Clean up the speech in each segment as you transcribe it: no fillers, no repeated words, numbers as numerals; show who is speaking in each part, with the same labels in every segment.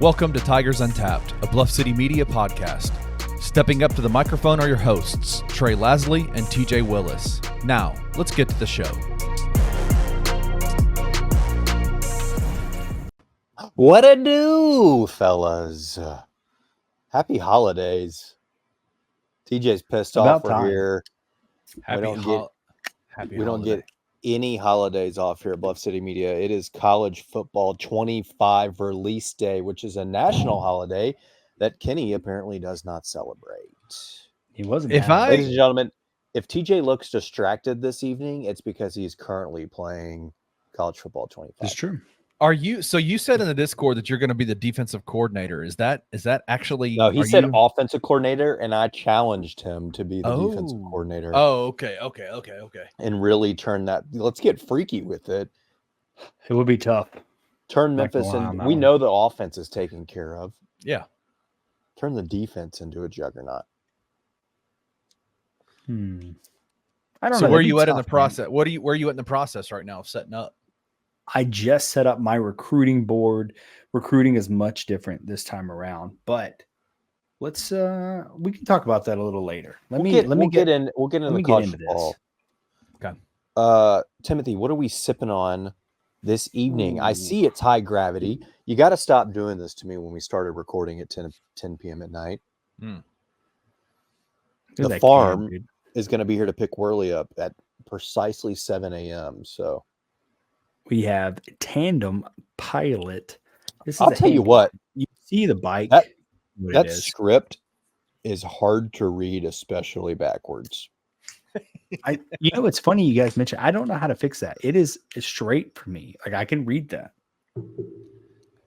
Speaker 1: Welcome to Tigers Untapped, a Bluff City media podcast. Stepping up to the microphone are your hosts, Trey Lasley and TJ Willis. Now, let's get to the show.
Speaker 2: What a do, fellas? Happy holidays. TJ's pissed off we're here. We don't get any holidays off here at Bluff City Media. It is college football 25 release day, which is a national holiday that Kenny apparently does not celebrate.
Speaker 3: He wasn't.
Speaker 2: Ladies and gentlemen, if TJ looks distracted this evening, it's because he's currently playing college football 25.
Speaker 3: It's true.
Speaker 1: So you said in the Discord that you're going to be the defensive coordinator. Is that actually?
Speaker 2: No, he said offensive coordinator, and I challenged him to be the defensive coordinator.
Speaker 1: Oh, okay.
Speaker 2: And really turn that. Let's get freaky with it.
Speaker 3: It would be tough.
Speaker 2: Turn Memphis, and we know the offense is taken care of.
Speaker 1: Yeah.
Speaker 2: Turn the defense into a juggernaut.
Speaker 3: I don't know.
Speaker 1: So where are you at in the process? Where are you at in the process right now of setting up?
Speaker 3: I just set up my recruiting board. Recruiting is much different this time around, but let's we can talk about that a little later.
Speaker 2: We'll get into college football.
Speaker 1: Okay.
Speaker 2: Timothy, what are we sipping on this evening? I see it's high gravity. You got to stop doing this to me when we started recording at 10 p.m. at night. The farm is going to be here to pick Worley up at precisely 7 a.m. So
Speaker 3: we have Tandem Pilot.
Speaker 2: I'll tell you what.
Speaker 3: You see the bike.
Speaker 2: That script is hard to read, especially backwards.
Speaker 3: It's funny you guys mentioned. I don't know how to fix that. It's straight for me. Like I can read that.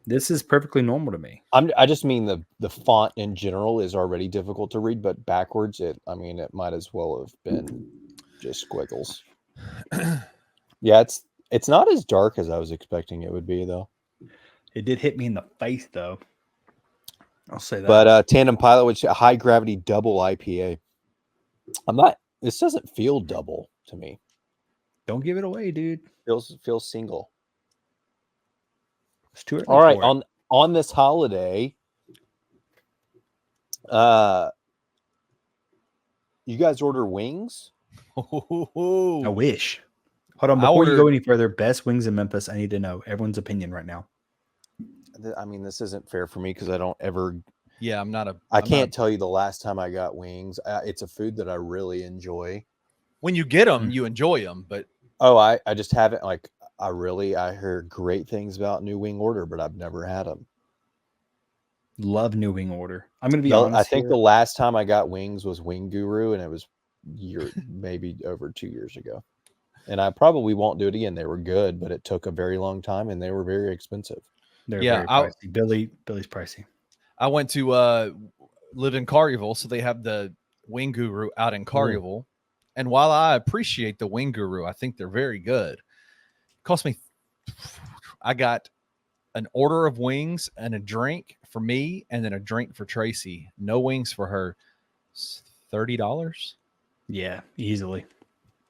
Speaker 3: This is perfectly normal to me.
Speaker 2: I just mean the font in general is already difficult to read, but backwards, it might as well have been just squiggles. Yeah, it's not as dark as I was expecting it would be, though.
Speaker 3: It did hit me in the face, though. I'll say that.
Speaker 2: But Tandem Pilot, which is a high gravity double IPA. This doesn't feel double to me.
Speaker 3: Don't give it away, dude.
Speaker 2: Feels single.
Speaker 3: It's too early.
Speaker 2: All right, on this holiday, you guys order wings?
Speaker 3: I wish. Hold on, before you go any further, best wings in Memphis. I need to know everyone's opinion right now.
Speaker 2: I mean, this isn't fair for me because I don't ever.
Speaker 1: Yeah,
Speaker 2: I can't tell you the last time I got wings. It's a food that I really enjoy.
Speaker 1: When you get them, you enjoy them, but
Speaker 2: I just haven't I heard great things about New Wing Order, but I've never had them.
Speaker 3: Love New Wing Order. I'm gonna be honest.
Speaker 2: I think the last time I got wings was Wing Guru, and it was maybe over 2 years ago. And I probably won't do it again. They were good, but it took a very long time, and they were very expensive.
Speaker 3: They're very pricey. Billy's pricey.
Speaker 1: I went to live in Collierville, so they have the Wing Guru out in Collierville. And while I appreciate the Wing Guru, I think they're very good. It cost me. I got an order of wings and a drink for me, and then a drink for Tracy. No wings for her. $30.
Speaker 3: Yeah, easily.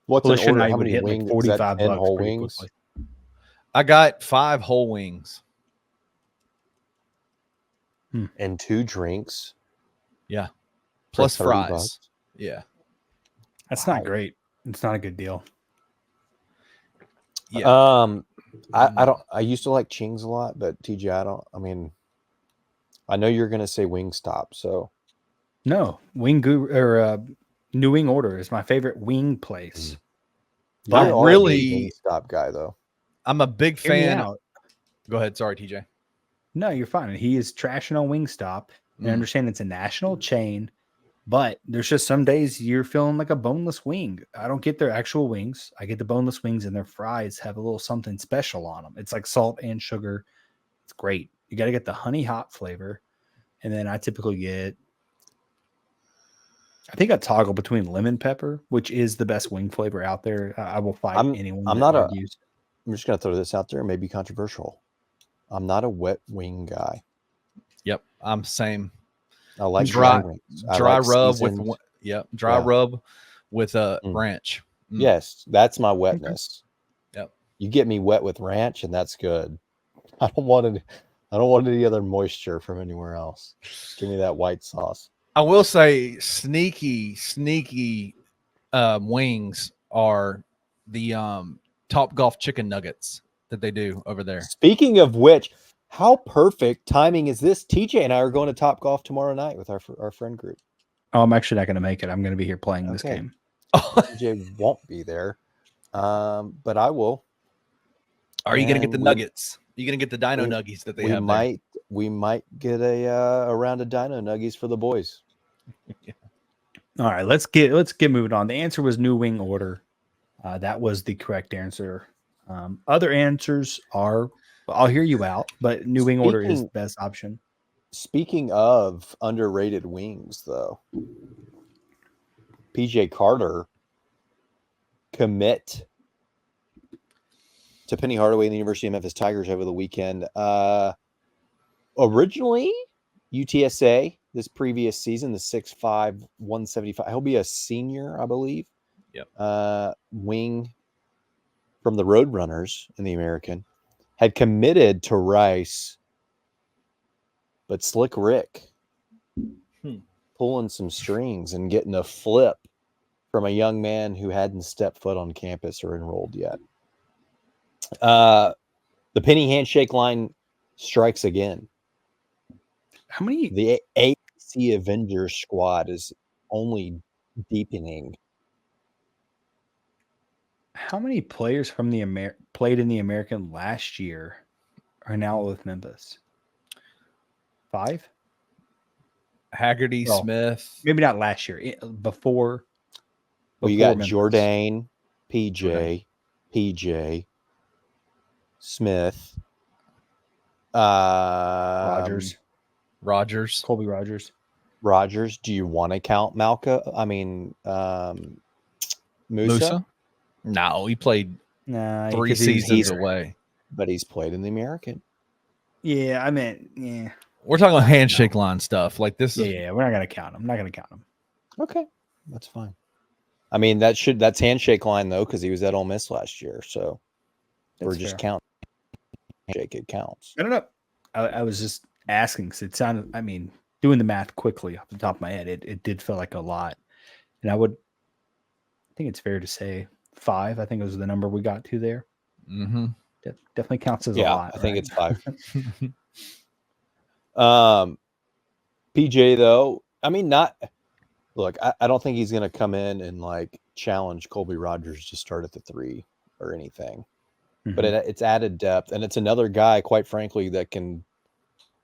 Speaker 2: What's an order? How many
Speaker 3: hit
Speaker 2: wings?
Speaker 3: Like 45 bucks
Speaker 2: whole wings.
Speaker 3: Quickly.
Speaker 1: I got 5 whole wings.
Speaker 2: And 2 drinks.
Speaker 1: Yeah. Plus fries.
Speaker 2: $30.
Speaker 1: Yeah.
Speaker 3: That's not great. It's not a good deal.
Speaker 1: Yeah.
Speaker 2: I used to like Ching's a lot, but TJ, I know you're gonna say Wingstop, so
Speaker 3: no, Wing Guru or New Wing Order is my favorite wing place.
Speaker 2: But
Speaker 1: I'm really
Speaker 2: Wingstop guy though.
Speaker 1: I'm a big fan. Go ahead. Sorry, TJ.
Speaker 3: No, you're fine. He is trashing on Wingstop. I understand it's a national chain, but there's just some days you're feeling like a boneless wing. I don't get their actual wings. I get the boneless wings, and their fries have a little something special on them. It's like salt and sugar. It's great. You got to get the honey hot flavor. And then I typically get, I think I toggle between lemon pepper, which is the best wing flavor out there. I will fight anyone. I'm
Speaker 2: just going to throw this out there. It may be controversial. I'm not a wet wing guy.
Speaker 1: Yep, I'm same.
Speaker 2: I like
Speaker 1: dry
Speaker 2: rub
Speaker 1: with ranch.
Speaker 2: Yes, that's my wetness.
Speaker 1: Yep.
Speaker 2: You get me wet with ranch, and that's good. I don't want to. I don't want any other moisture from anywhere else. Give me that white sauce.
Speaker 1: I will say sneaky wings are the Top Golf chicken nuggets that they do over there.
Speaker 2: Speaking of which, how perfect timing is this? TJ and I are going to Top Golf tomorrow night with our friend group.
Speaker 3: Oh, I'm actually not going to make it. I'm going to be here playing this game.
Speaker 2: TJ won't be there, but I will.
Speaker 1: Are you going to get the nuggets? Are you going to get the Dino Nuggies that they have there?
Speaker 2: We might get a round of Dino Nuggies for the boys.
Speaker 3: Yeah. All right, let's get moving on. The answer was new wing order. That was the correct answer. Other answers are, I'll hear you out, but new wing order is the best option.
Speaker 2: Speaking of underrated wings, though, PJ Carter commit to Penny Hardaway and the University of Memphis Tigers over the weekend. Originally, UTSA this previous season, the 6'5", 175. He'll be a senior, I believe.
Speaker 1: Yep.
Speaker 2: Wing from the Roadrunners in the American had committed to Rice, but Slick Rick pulling some strings and getting a flip from a young man who hadn't stepped foot on campus or enrolled yet. The penny handshake line strikes again.
Speaker 3: How many?
Speaker 2: The AAC Avengers squad is only deepening.
Speaker 3: How many players from the played in the American last year are now with Memphis? 5?
Speaker 1: Haggerty, Smith.
Speaker 3: Maybe not last year. Before
Speaker 2: Well, you got
Speaker 3: Memphis.
Speaker 2: Jourdain, PJ, Smith,
Speaker 3: Rogers,
Speaker 1: Colby
Speaker 2: Rogers. Do you want to count Malka? I mean, Musa?
Speaker 1: No, he played 3 seasons away.
Speaker 2: But he's played in the American.
Speaker 3: Yeah, I mean, yeah.
Speaker 1: We're talking about handshake line stuff. Like this is
Speaker 3: we're not gonna count him. I'm not gonna count him.
Speaker 2: Okay, that's fine. I mean, that's handshake line though, because he was at Ole Miss last year. So we're just counting handshake. It counts.
Speaker 3: I don't know. I was just asking because it sounded. I mean, doing the math quickly off the top of my head, it did feel like a lot, and I think it's fair to say 5. I think it was the number we got to there.
Speaker 1: Mm-hmm.
Speaker 3: That definitely counts as a lot.
Speaker 2: I think it's 5. PJ though, I mean, look, I don't think he's going to come in and like challenge Colby Rogers to start at the 3 or anything, but it's added depth, and it's another guy, quite frankly, that can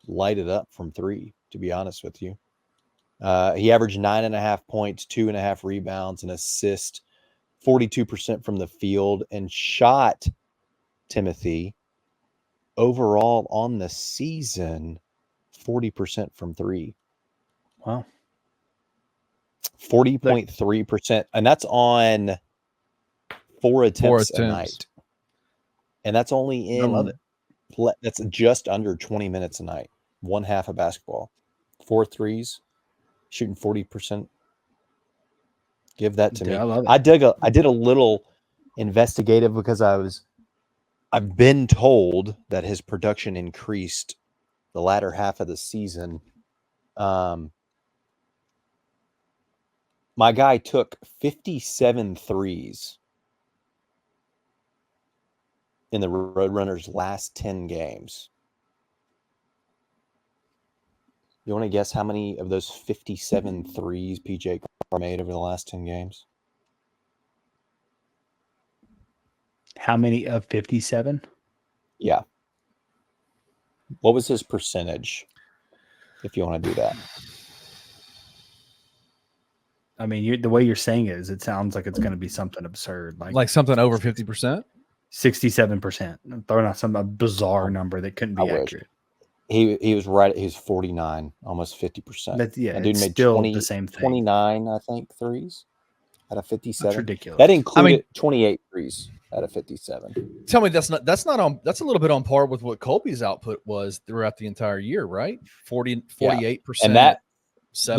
Speaker 2: light it up from 3. To be honest with you, he averaged 9.5 points, 2.5 rebounds, and assist, 42% from the field, and shot, Timothy, overall on the season, 40% from 3.
Speaker 3: Wow.
Speaker 2: 40.3%. And that's on 4 attempts a night. And that's only that's just under 20 minutes a night. 1/2 of basketball. 4 threes, shooting 40%. Give that to me.
Speaker 3: I love it.
Speaker 2: I did a little investigative because I've been told that his production increased the latter half of the season. My guy took 57 threes in the Roadrunners' last 10 games. You want to guess how many of those 57 threes PJ Carter made over the last 10 games?
Speaker 3: How many of 57?
Speaker 2: Yeah. What was his percentage, if you want to do that?
Speaker 3: I mean, the way you're saying it sounds like it's going to be something absurd.
Speaker 1: Like something over 50%?
Speaker 3: 67%. Throwing out some bizarre number that couldn't be accurate.
Speaker 2: He was right. He was 49, almost 50%.
Speaker 3: That dude
Speaker 2: made
Speaker 3: still the same thing.
Speaker 2: 29, I think, threes out of 57.
Speaker 3: That's ridiculous.
Speaker 2: That included 28 threes out of 57.
Speaker 1: Tell me that's a little bit on par with what Colby's output was throughout the entire year, right? 48%.
Speaker 2: And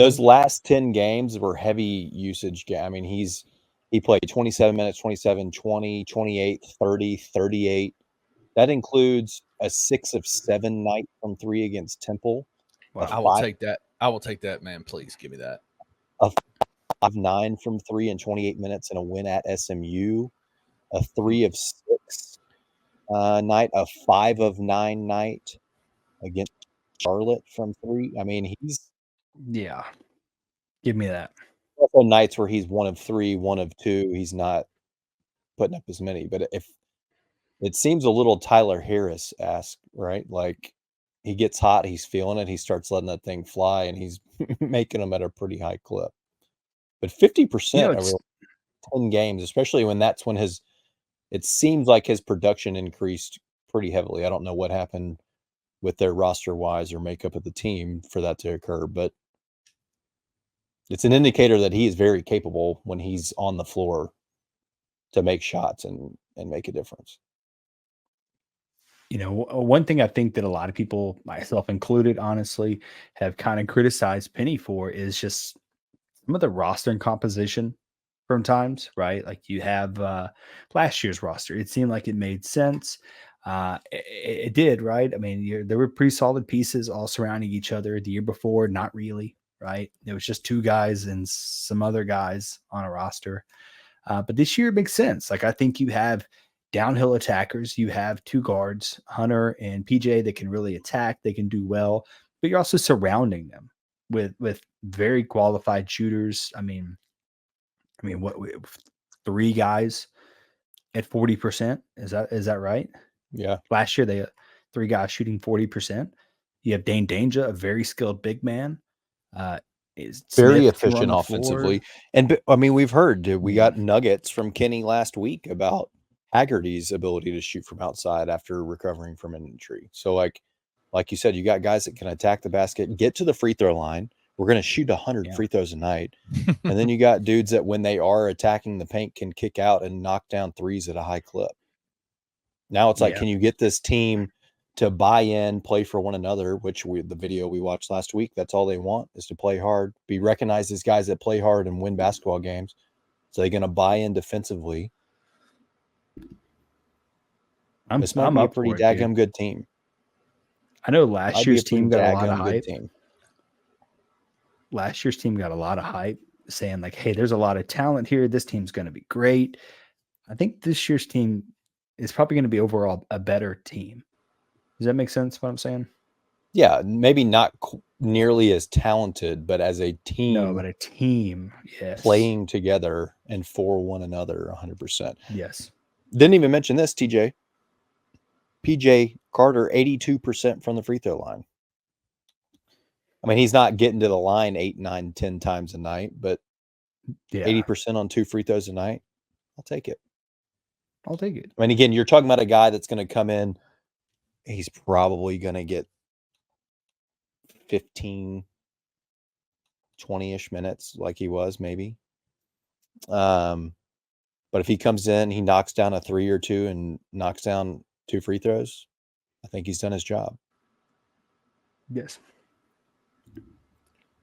Speaker 2: those last 10 games were heavy usage. I mean, he played 27 minutes, 27, 20, 28, 30, 38. That includes a 6 of 7 night from 3 against Temple.
Speaker 1: Wow. I will take that. I will take that, man. Please give me that.
Speaker 2: A 5-9 from 3 in 28 minutes and a win at SMU. A 3 of 6 night, a 5 of 9 night against Charlotte from 3. I mean,
Speaker 3: give me that.
Speaker 2: Also nights where he's 1 of 3, 1 of 2. He's not putting up as many, but if it seems a little Tyler Harris-esque, right? Like he gets hot, he's feeling it, he starts letting that thing fly, and he's making them at a pretty high clip. But 50% over 10 games, especially when that's when it seems like his production increased pretty heavily. I don't know what happened with their roster-wise or makeup of the team for that to occur, but it's an indicator that he is very capable when he's on the floor to make shots and make a difference.
Speaker 3: You know, one thing I think that a lot of people, myself included, honestly, have kind of criticized Penny for is just some of the roster and composition from times, right? Like you have last year's roster. It seemed like it made sense. It did, right? I mean, there were pretty solid pieces all surrounding each other. The year before, not really, right? It was just 2 guys and some other guys on a roster. But this year it makes sense. Like I think you have downhill attackers. You have 2 guards, Hunter and PJ, that can really attack. They can do well, but you're also surrounding them with very qualified shooters. I mean, what 3 guys at 40%? Is that right?
Speaker 2: Yeah.
Speaker 3: Last year they had 3 guys shooting 40%. You have Dane Danger, a very skilled big man. Is
Speaker 2: very
Speaker 3: Smith
Speaker 2: efficient offensively. And I mean, we've heard we got nuggets from Kenny last week about Haggerty's ability to shoot from outside after recovering from an injury. So like you said, you got guys that can attack the basket, get to the free throw line. We're going to shoot 100 free throws a night. And then you got dudes that when they are attacking the paint can kick out and knock down threes at a high clip. Now it's like, can you get this team to buy in, play for one another, which the video we watched last week, that's all they want is to play hard, be recognized as guys that play hard and win basketball games. So they're going to buy in defensively. This might be a pretty daggum good team.
Speaker 3: I know last year's team got a lot of hype.
Speaker 2: Team.
Speaker 3: Last year's team got a lot of hype saying like, hey, there's a lot of talent here. This team's going to be great. I think this year's team is probably going to be overall a better team. Does that make sense what I'm saying?
Speaker 2: Yeah, maybe not nearly as talented, but as a team.
Speaker 3: No, but a team, yes.
Speaker 2: Playing together and for one another 100%.
Speaker 3: Yes.
Speaker 2: Didn't even mention this, TJ. PJ Carter, 82% from the free throw line. I mean, he's not getting to the line 8, 9, 10 times a night, but 80% on 2 free throws a night. I'll take it.
Speaker 3: I'll take it.
Speaker 2: I mean, again, you're talking about a guy that's going to come in. He's probably going to get 15, 20-ish minutes like he was maybe. But if he comes in, he knocks down a 3 or 2 and knocks down 2 free throws, I think he's done his job.
Speaker 3: Yes.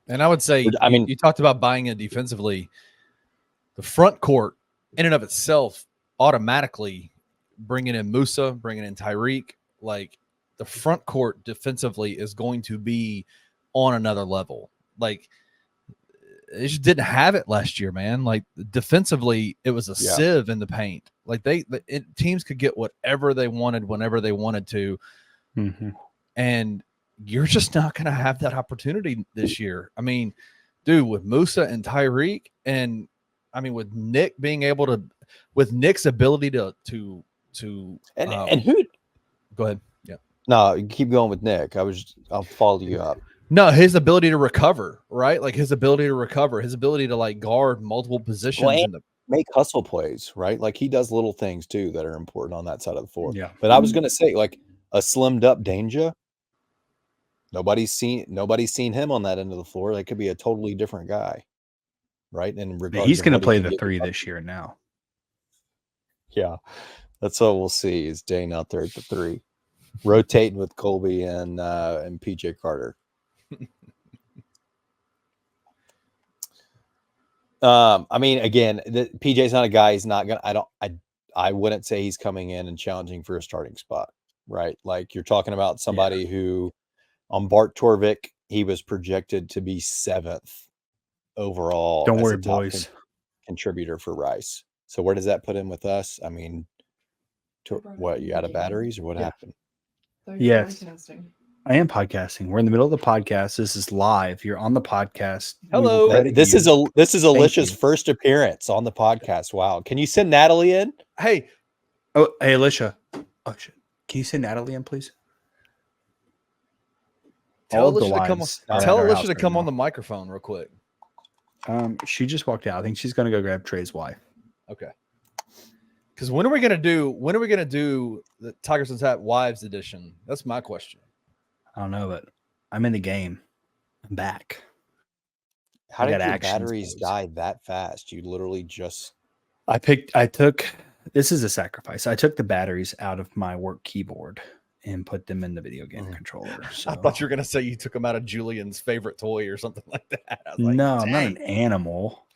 Speaker 1: And I would say, I mean, you talked about buying in defensively. The front court, in and of itself, automatically bringing in Musa, bringing in Tyreek, like the front court defensively is going to be on another level. Like they just didn't have it last year, man. Like defensively, it was a sieve in the paint. Like teams could get whatever they wanted whenever they wanted to, and you're just not going to have that opportunity this year. I mean, dude, with Musa and Tyreek, and I mean with Nick being able to, with Nick's ability to
Speaker 2: and who?
Speaker 1: Go ahead. Yeah.
Speaker 2: No, you keep going with Nick. I'll follow you up.
Speaker 1: No, his ability to recover, right? Like his ability to recover, his ability to like guard multiple positions and
Speaker 2: make hustle plays, right? Like he does little things too that are important on that side of the floor.
Speaker 3: Yeah.
Speaker 2: But I was going to say, like a slimmed up Danger. Nobody's seen him on that end of the floor. That could be a totally different guy, right? And
Speaker 3: he's going to play the 3 this year now.
Speaker 2: Yeah, that's what we'll see. Is Dane out there at the 3, rotating with Colby and PJ Carter. I mean, again, PJ's not a guy. He's not gonna. I wouldn't say he's coming in and challenging for a starting spot. right? Like you're talking about somebody who on Bart Torvik, he was projected to be 7th overall.
Speaker 3: Don't
Speaker 2: as
Speaker 3: worry,
Speaker 2: a top
Speaker 3: boys.
Speaker 2: Contributor for Rice. So where does that put him with us? I mean, what, you out of batteries or what happened?
Speaker 3: Yes. I am podcasting. We're in the middle of the podcast. This is live. You're on the podcast.
Speaker 1: Hello.
Speaker 2: This is Alicia's first appearance on the podcast. Wow. Can you send Natalie in?
Speaker 1: Hey.
Speaker 3: Oh, hey, Alicia. Oh, shit. Can you send Natalie in, please?
Speaker 1: Tell Alicia to come on the microphone real quick.
Speaker 3: She just walked out. I think she's going to go grab Trey's wife.
Speaker 1: Okay. Because when are we gonna do the Tigers Untapped Wives edition? That's my question.
Speaker 3: I don't know, but I'm in the game. I'm back.
Speaker 2: How did your batteries die that fast? You literally just
Speaker 3: this is a sacrifice. I took the batteries out of my work keyboard and put them in the video game controller. So.
Speaker 1: I thought you were gonna say you took them out of Julian's favorite toy or something like that.
Speaker 3: No, I'm not an animal.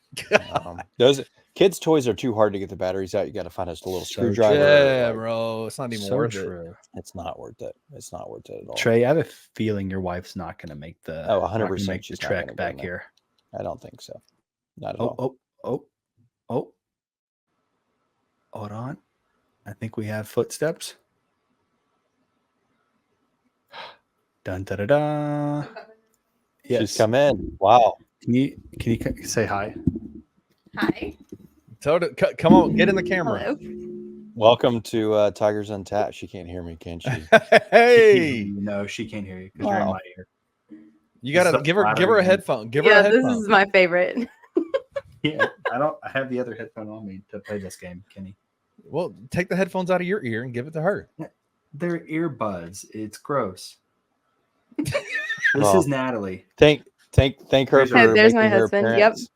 Speaker 2: Those kids' toys are too hard to get the batteries out. You got to find us a little screwdriver.
Speaker 1: Yeah, bro. It's not even worth it.
Speaker 2: It's not worth it. It's not worth it at all.
Speaker 3: Trey, I have a feeling your wife's not going to make the
Speaker 2: 100%
Speaker 3: make the trek back here.
Speaker 2: I don't think so. Not at all.
Speaker 3: Oh. Hold on. I think we have footsteps. Dun da da da.
Speaker 2: Yes. She's come in. Wow.
Speaker 3: Can you say hi?
Speaker 4: Hi.
Speaker 1: Come on, get in the camera.
Speaker 4: Hello.
Speaker 2: Welcome to Tigers Untapped. She can't hear me, can she?
Speaker 1: Hey.
Speaker 3: No, she can't hear you because you're in my ear.
Speaker 1: You gotta give her a headphone. Give her a headphone.
Speaker 4: This is my favorite.
Speaker 3: Yeah, I have the other headphone on me to play this game, Kenny.
Speaker 1: Well, take the headphones out of your ear and give it to her.
Speaker 3: They're earbuds. It's gross. This is Natalie.
Speaker 2: Thank her for
Speaker 4: There's my
Speaker 2: her
Speaker 4: husband.
Speaker 2: appearance.
Speaker 4: Yep.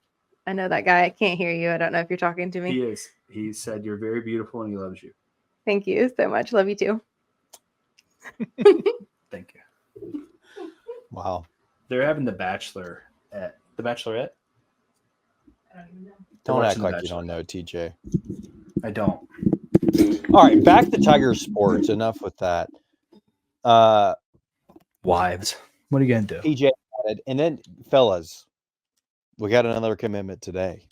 Speaker 4: I know that guy. I can't hear you. I don't know if you're talking to me.
Speaker 3: He is. He said you're very beautiful and he loves you.
Speaker 4: Thank you so much. Love you too.
Speaker 3: Thank you.
Speaker 2: Wow.
Speaker 3: They're having The Bachelorette. I don't even know.
Speaker 2: Don't act like you don't know, TJ.
Speaker 3: I don't.
Speaker 2: All right, back to Tiger Sports. Enough with that.
Speaker 3: Wives. What are you gonna do?
Speaker 2: TJ added, and then fellas, we got another commitment today.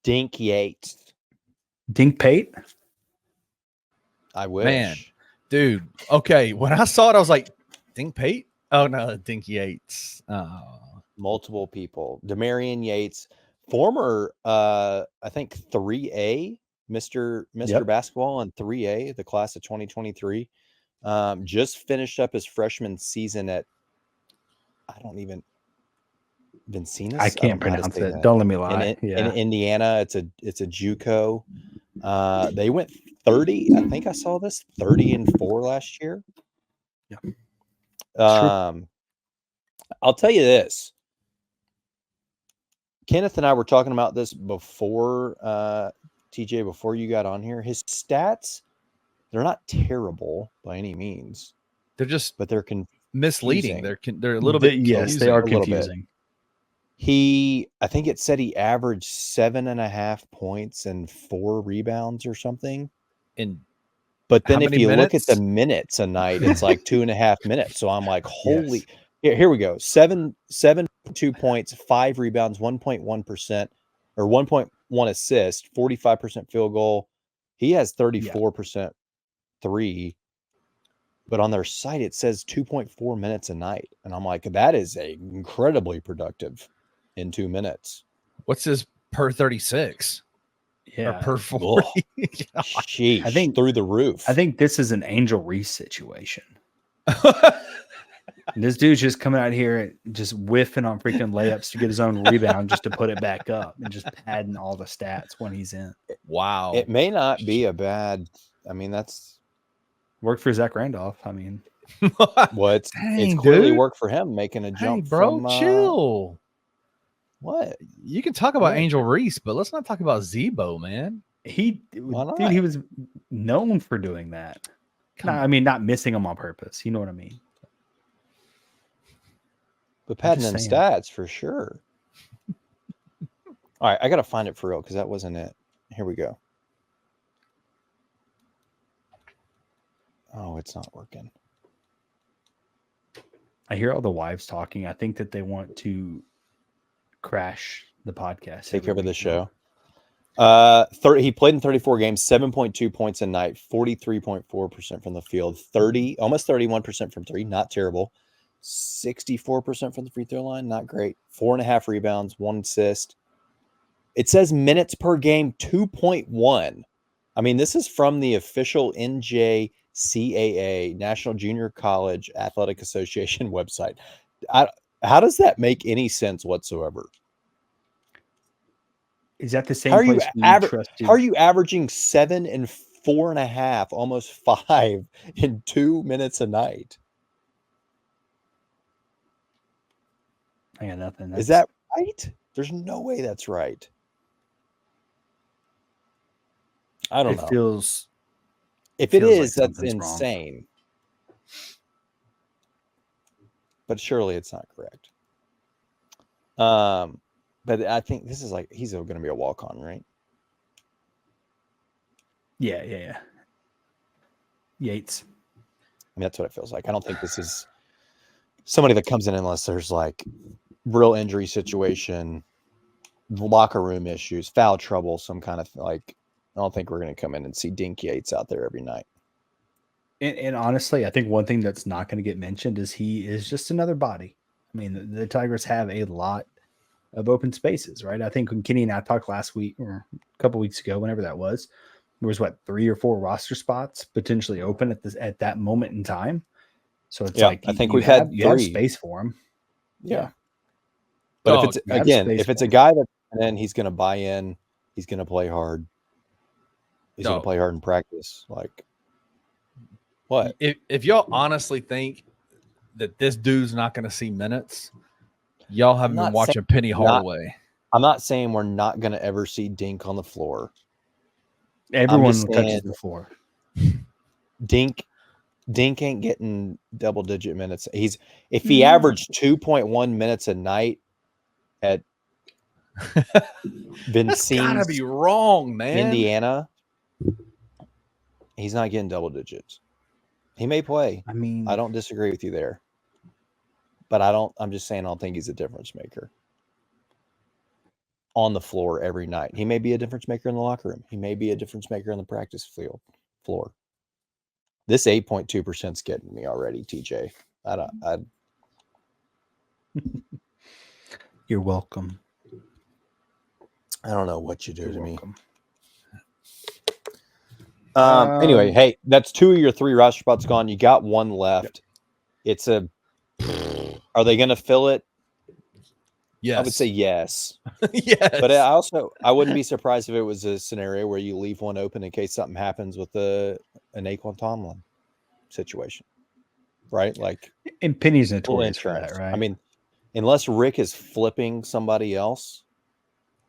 Speaker 2: Dink Yates.
Speaker 3: Dink Pate?
Speaker 2: I wish.
Speaker 1: Man, dude. Okay, when I saw it, I was like, Dink Pate? Oh no, Dink Yates.
Speaker 2: Multiple people. Demarion Yates, former I think 3A, Mr. Basketball on 3A, the class of 2023. Just finished up his freshman season at Vincennes.
Speaker 3: I can't pronounce it. That. Don't let me lie.
Speaker 2: In Indiana, it's a JUCO. They went 30. I think I saw this 30-4 last year.
Speaker 3: Yeah.
Speaker 2: I'll tell you this. Kenneth and I were talking about this before, TJ, before you got on here. His stats, they're not terrible by any means.
Speaker 1: But they're
Speaker 2: misleading.
Speaker 1: They're a little bit.
Speaker 3: Yes, they are confusing.
Speaker 2: I think it said he averaged 7.5 points and 4 rebounds or something. But then if you look at the minutes a night, it's like 2.5 minutes. So I'm like, holy. Yes. Here we go. 7.2 points, 5 rebounds, 1.1% or 1.1 assist, 45% field goal. He has 34% three. But on their site, it says 2.4 minutes a night. And I'm like, that is incredibly productive in 2 minutes.
Speaker 1: What's his per 36?
Speaker 3: Yeah.
Speaker 1: Or per 40?
Speaker 2: Sheesh,
Speaker 3: I think
Speaker 2: through the roof.
Speaker 3: I think this is an Angel Reese situation. This dude's just coming out here and just whiffing on freaking layups to get his own rebound just to put it back up and just padding all the stats when he's in.
Speaker 1: Wow.
Speaker 2: It may not be a bad, that's
Speaker 3: worked for Zach Randolph.
Speaker 2: It's clearly worked for him making a jump.
Speaker 1: Hey, bro, chill.
Speaker 2: What?
Speaker 1: You can talk about Angel Reese, but let's not talk about Zebo, man.
Speaker 3: He was known for doing that. Not missing him on purpose. You know what I mean?
Speaker 2: But padding in stats for sure. All right, I got to find it for real because that wasn't it. Here we go. Oh, it's not working.
Speaker 3: I hear all the wives talking. I think that they want to crash the podcast.
Speaker 2: Take over the show. He played in 34 games, 7.2 points a night, 43.4% from the field, almost 31% from three, not terrible. 64% from the free throw line, not great. 4.5 rebounds, 1 assist. It says minutes per game, 2.1. I mean, this is from the official NJCAA, National Junior College Athletic Association website. How does that make any sense whatsoever?
Speaker 3: Is that the same place
Speaker 2: how are you averaging 7 and 4.5, almost 5 in 2 minutes a night?
Speaker 3: I got nothing.
Speaker 2: Is that right? There's no way that's right. I don't know. If it is, that's insane. But surely it's not correct. But I think this is like he's going to be a walk-on, right?
Speaker 3: Yeah. Yates.
Speaker 2: I mean, that's what it feels like. I don't think this is somebody that comes in unless there's like real injury situation, locker room issues, foul trouble, some kind of like. I don't think we're going to come in and see Dink Yates out there every night.
Speaker 3: And honestly, I think one thing that's not going to get mentioned is he is just another body. I mean, the Tigers have a lot of open spaces, right? I think when Kenny and I talked last week or a couple weeks ago, whenever that was, there was 3 or 4 roster spots potentially open at that moment in time. So it's like
Speaker 2: I think we've had 3.
Speaker 3: You have space for him.
Speaker 2: Yeah. But if it's a guy that then he's going to buy in, he's going to play hard. He's going to play hard in practice. Like what?
Speaker 1: If y'all honestly think that this dude's not going to see minutes, y'all haven't been watching Penny Hardaway.
Speaker 2: I'm not saying we're not going to ever see Dink on the floor.
Speaker 3: Everyone touches the floor.
Speaker 2: Dink ain't getting double-digit minutes. If he averaged 2.1 minutes a night at Vincennes,
Speaker 1: gotta be wrong, man.
Speaker 2: Indiana, he's not getting double digits. He may play.
Speaker 3: I mean,
Speaker 2: I don't disagree with you there. But I'm just saying I don't think he's a difference maker on the floor every night. He may be a difference maker in the locker room. He may be a difference maker on the practice floor. This 8.2% is getting me already, TJ.
Speaker 3: You're welcome.
Speaker 2: I don't know what you do to me. Anyway, hey, that's 2 of your 3 roster spots gone. You got 1 left. Are they going to fill it?
Speaker 1: Yes.
Speaker 2: I would say yes.
Speaker 1: Yes.
Speaker 2: But I wouldn't be surprised if it was a scenario where you leave one open in case something happens with an Aquan Tomlin situation. Right? Like,
Speaker 3: and Penny's notorious for that, right?
Speaker 2: I mean, unless Rick is flipping somebody else,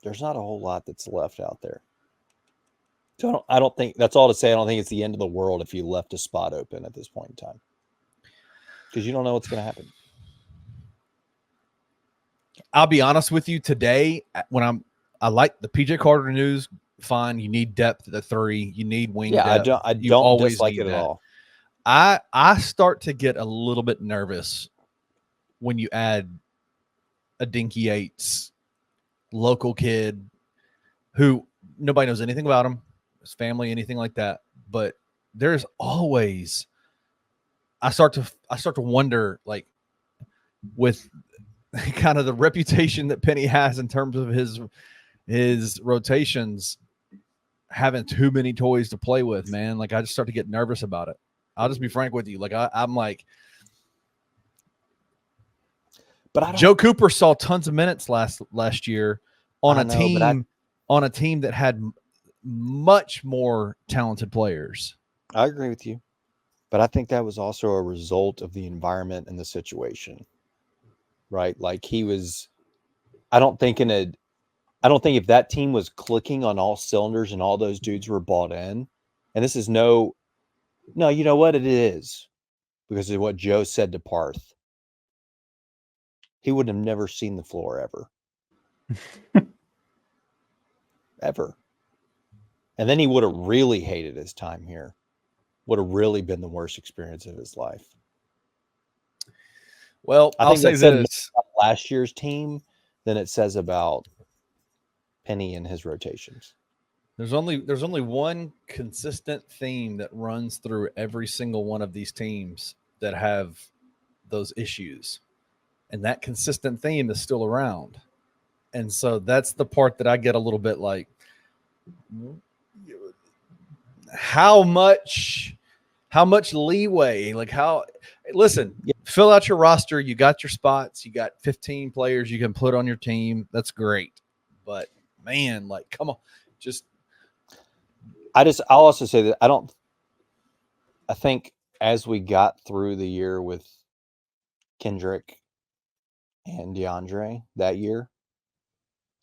Speaker 2: there's not a whole lot that's left out there. So I don't think that's all to say. I don't think it's the end of the world if you left a spot open at this point in time, because you don't know what's going to happen.
Speaker 1: I'll be honest with you today. I like the PJ Carter news. Fine, you need depth at the 3. You need wing.
Speaker 2: Yeah,
Speaker 1: depth.
Speaker 2: I don't dislike it at all.
Speaker 1: I start to get a little bit nervous when you add a Dinky Yates, local kid, who nobody knows anything about him, his family, anything like that. But there's always, I start to wonder, like, with kind of the reputation that Penny has in terms of his rotations, having too many toys to play with, man. Like, I just start to get nervous about it. I'll just be frank with you. Like, I'm like, but Joe Cooper saw tons of minutes last year on a team that had much more talented players.
Speaker 2: I agree with you, but I think that was also a result of the environment and the situation, right? Like, he was, I don't think if that team was clicking on all cylinders and all those dudes were bought in, and this is no, you know what it is, because of what Joe said to Parth. He would have never seen the floor ever. Ever. And then he would have really hated his time here. would have really been the worst experience of his life.
Speaker 1: Well, I'll say this:
Speaker 2: last year's team than it says about Penny and his rotations.
Speaker 1: There's only one consistent theme that runs through every single one of these teams that have those issues, and that consistent theme is still around. And so that's the part that I get a little bit like, how much leeway? Like listen, fill out your roster. You got your spots. You got 15 players you can put on your team. That's great. But man, like, come on,
Speaker 2: I'll also say that I think as we got through the year with Kendrick and DeAndre that year,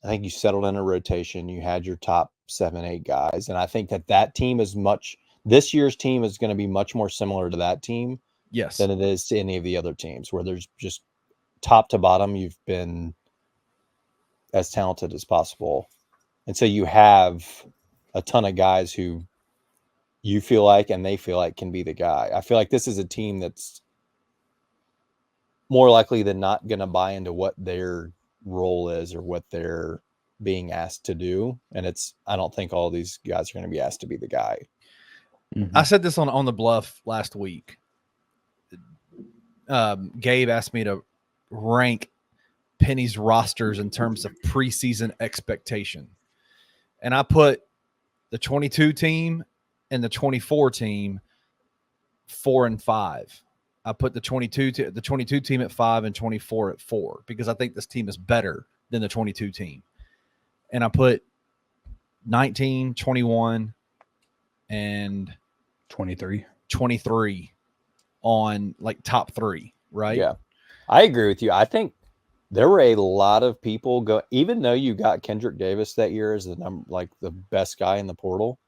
Speaker 2: I think you settled in a rotation. You had your top 7, 8 guys. And I think that team this year's team is going to be much more similar to that team than it is to any of the other teams, where there's just top to bottom, you've been as talented as possible. And so you have a ton of guys who you feel like and they feel like can be the guy. I feel like this is a team that's more likely than not going to buy into what their role is or what they're being asked to do. And I don't think all these guys are going to be asked to be the guy.
Speaker 1: I said this on the Bluff last week. Gabe asked me to rank Penny's rosters in terms of preseason expectation. And I put the 22 team and the 24 team 4 and 5. I put the 22 team at 5 and 24 at 4 because I think this team is better than the 22 team. And I put 19, 21, and 23 on like top 3, right?
Speaker 2: Yeah, I agree with you. I think there were a lot of people even though you got Kendrick Davis that year as the best guy in the portal,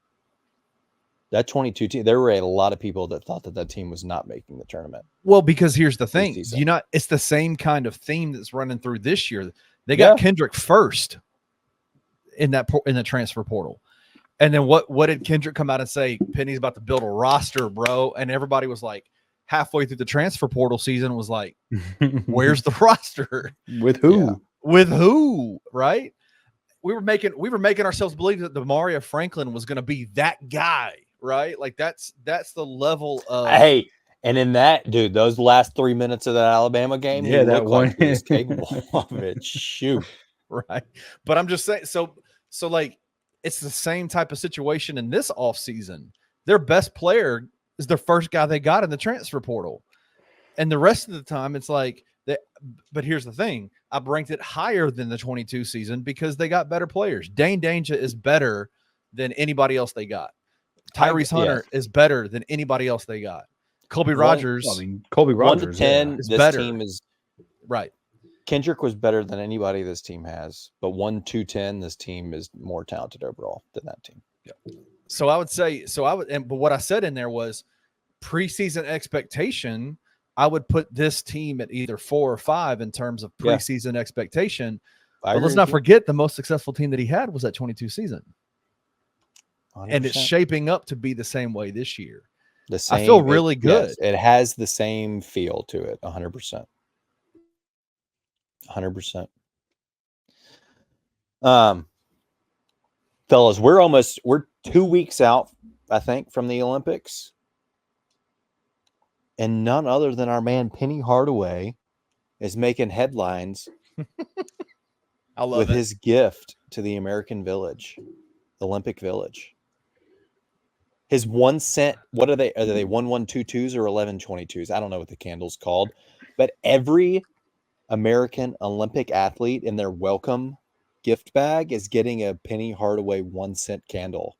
Speaker 2: that 22 team, there were a lot of people that thought that team was not making the tournament.
Speaker 1: Well, because here's the thing, it's the same kind of theme that's running through this year. They got Kendrick first in the transfer portal. And then what did Kendrick come out and say? Penny's about to build a roster, bro. And everybody was like, halfway through the transfer portal season was like, where's the roster?
Speaker 3: With who?
Speaker 1: Yeah. With who? Right? We were making ourselves believe that Demaria Franklin was going to be that guy, right? Like that's the level of
Speaker 2: and in that, dude, those last 3 minutes of that Alabama game,
Speaker 3: that one
Speaker 2: like he was capable of it. Shoot.
Speaker 1: Right. But I'm just saying, so like it's the same type of situation in this offseason. Their best player is the first guy they got in the transfer portal. And the rest of the time it's like that. But here's the thing. I've ranked it higher than the 22 season because they got better players. Dane Danger is better than anybody else they got. Tyrese Hunter is better than anybody else they got. Colby Rogers.
Speaker 2: 1 to 10,
Speaker 1: is
Speaker 2: this
Speaker 1: better.
Speaker 2: Team is
Speaker 1: right.
Speaker 2: Kendrick was better than anybody this team has, but 1 to 10, this team is more talented overall than that team.
Speaker 1: Yeah. So I would say, but what I said in there was preseason expectation. I would put this team at either 4 or 5 in terms of preseason expectation. But let's not forget the most successful team that he had was that 22 season. 100%. And it's shaping up to be the same way this year. I feel really good.
Speaker 2: Yes, it has the same feel to it. 100%. 100%. Fellas, we're 2 weeks out, I think, from the Olympics. And none other than our man Penny Hardaway is making headlines with his gift to the American Village, Olympic Village. His 1 cent, what are they? Are they 1122s or 1122s? I don't know what the candle's called, but every American Olympic athlete in their welcome gift bag is getting a Penny Hardaway 1 cent candle.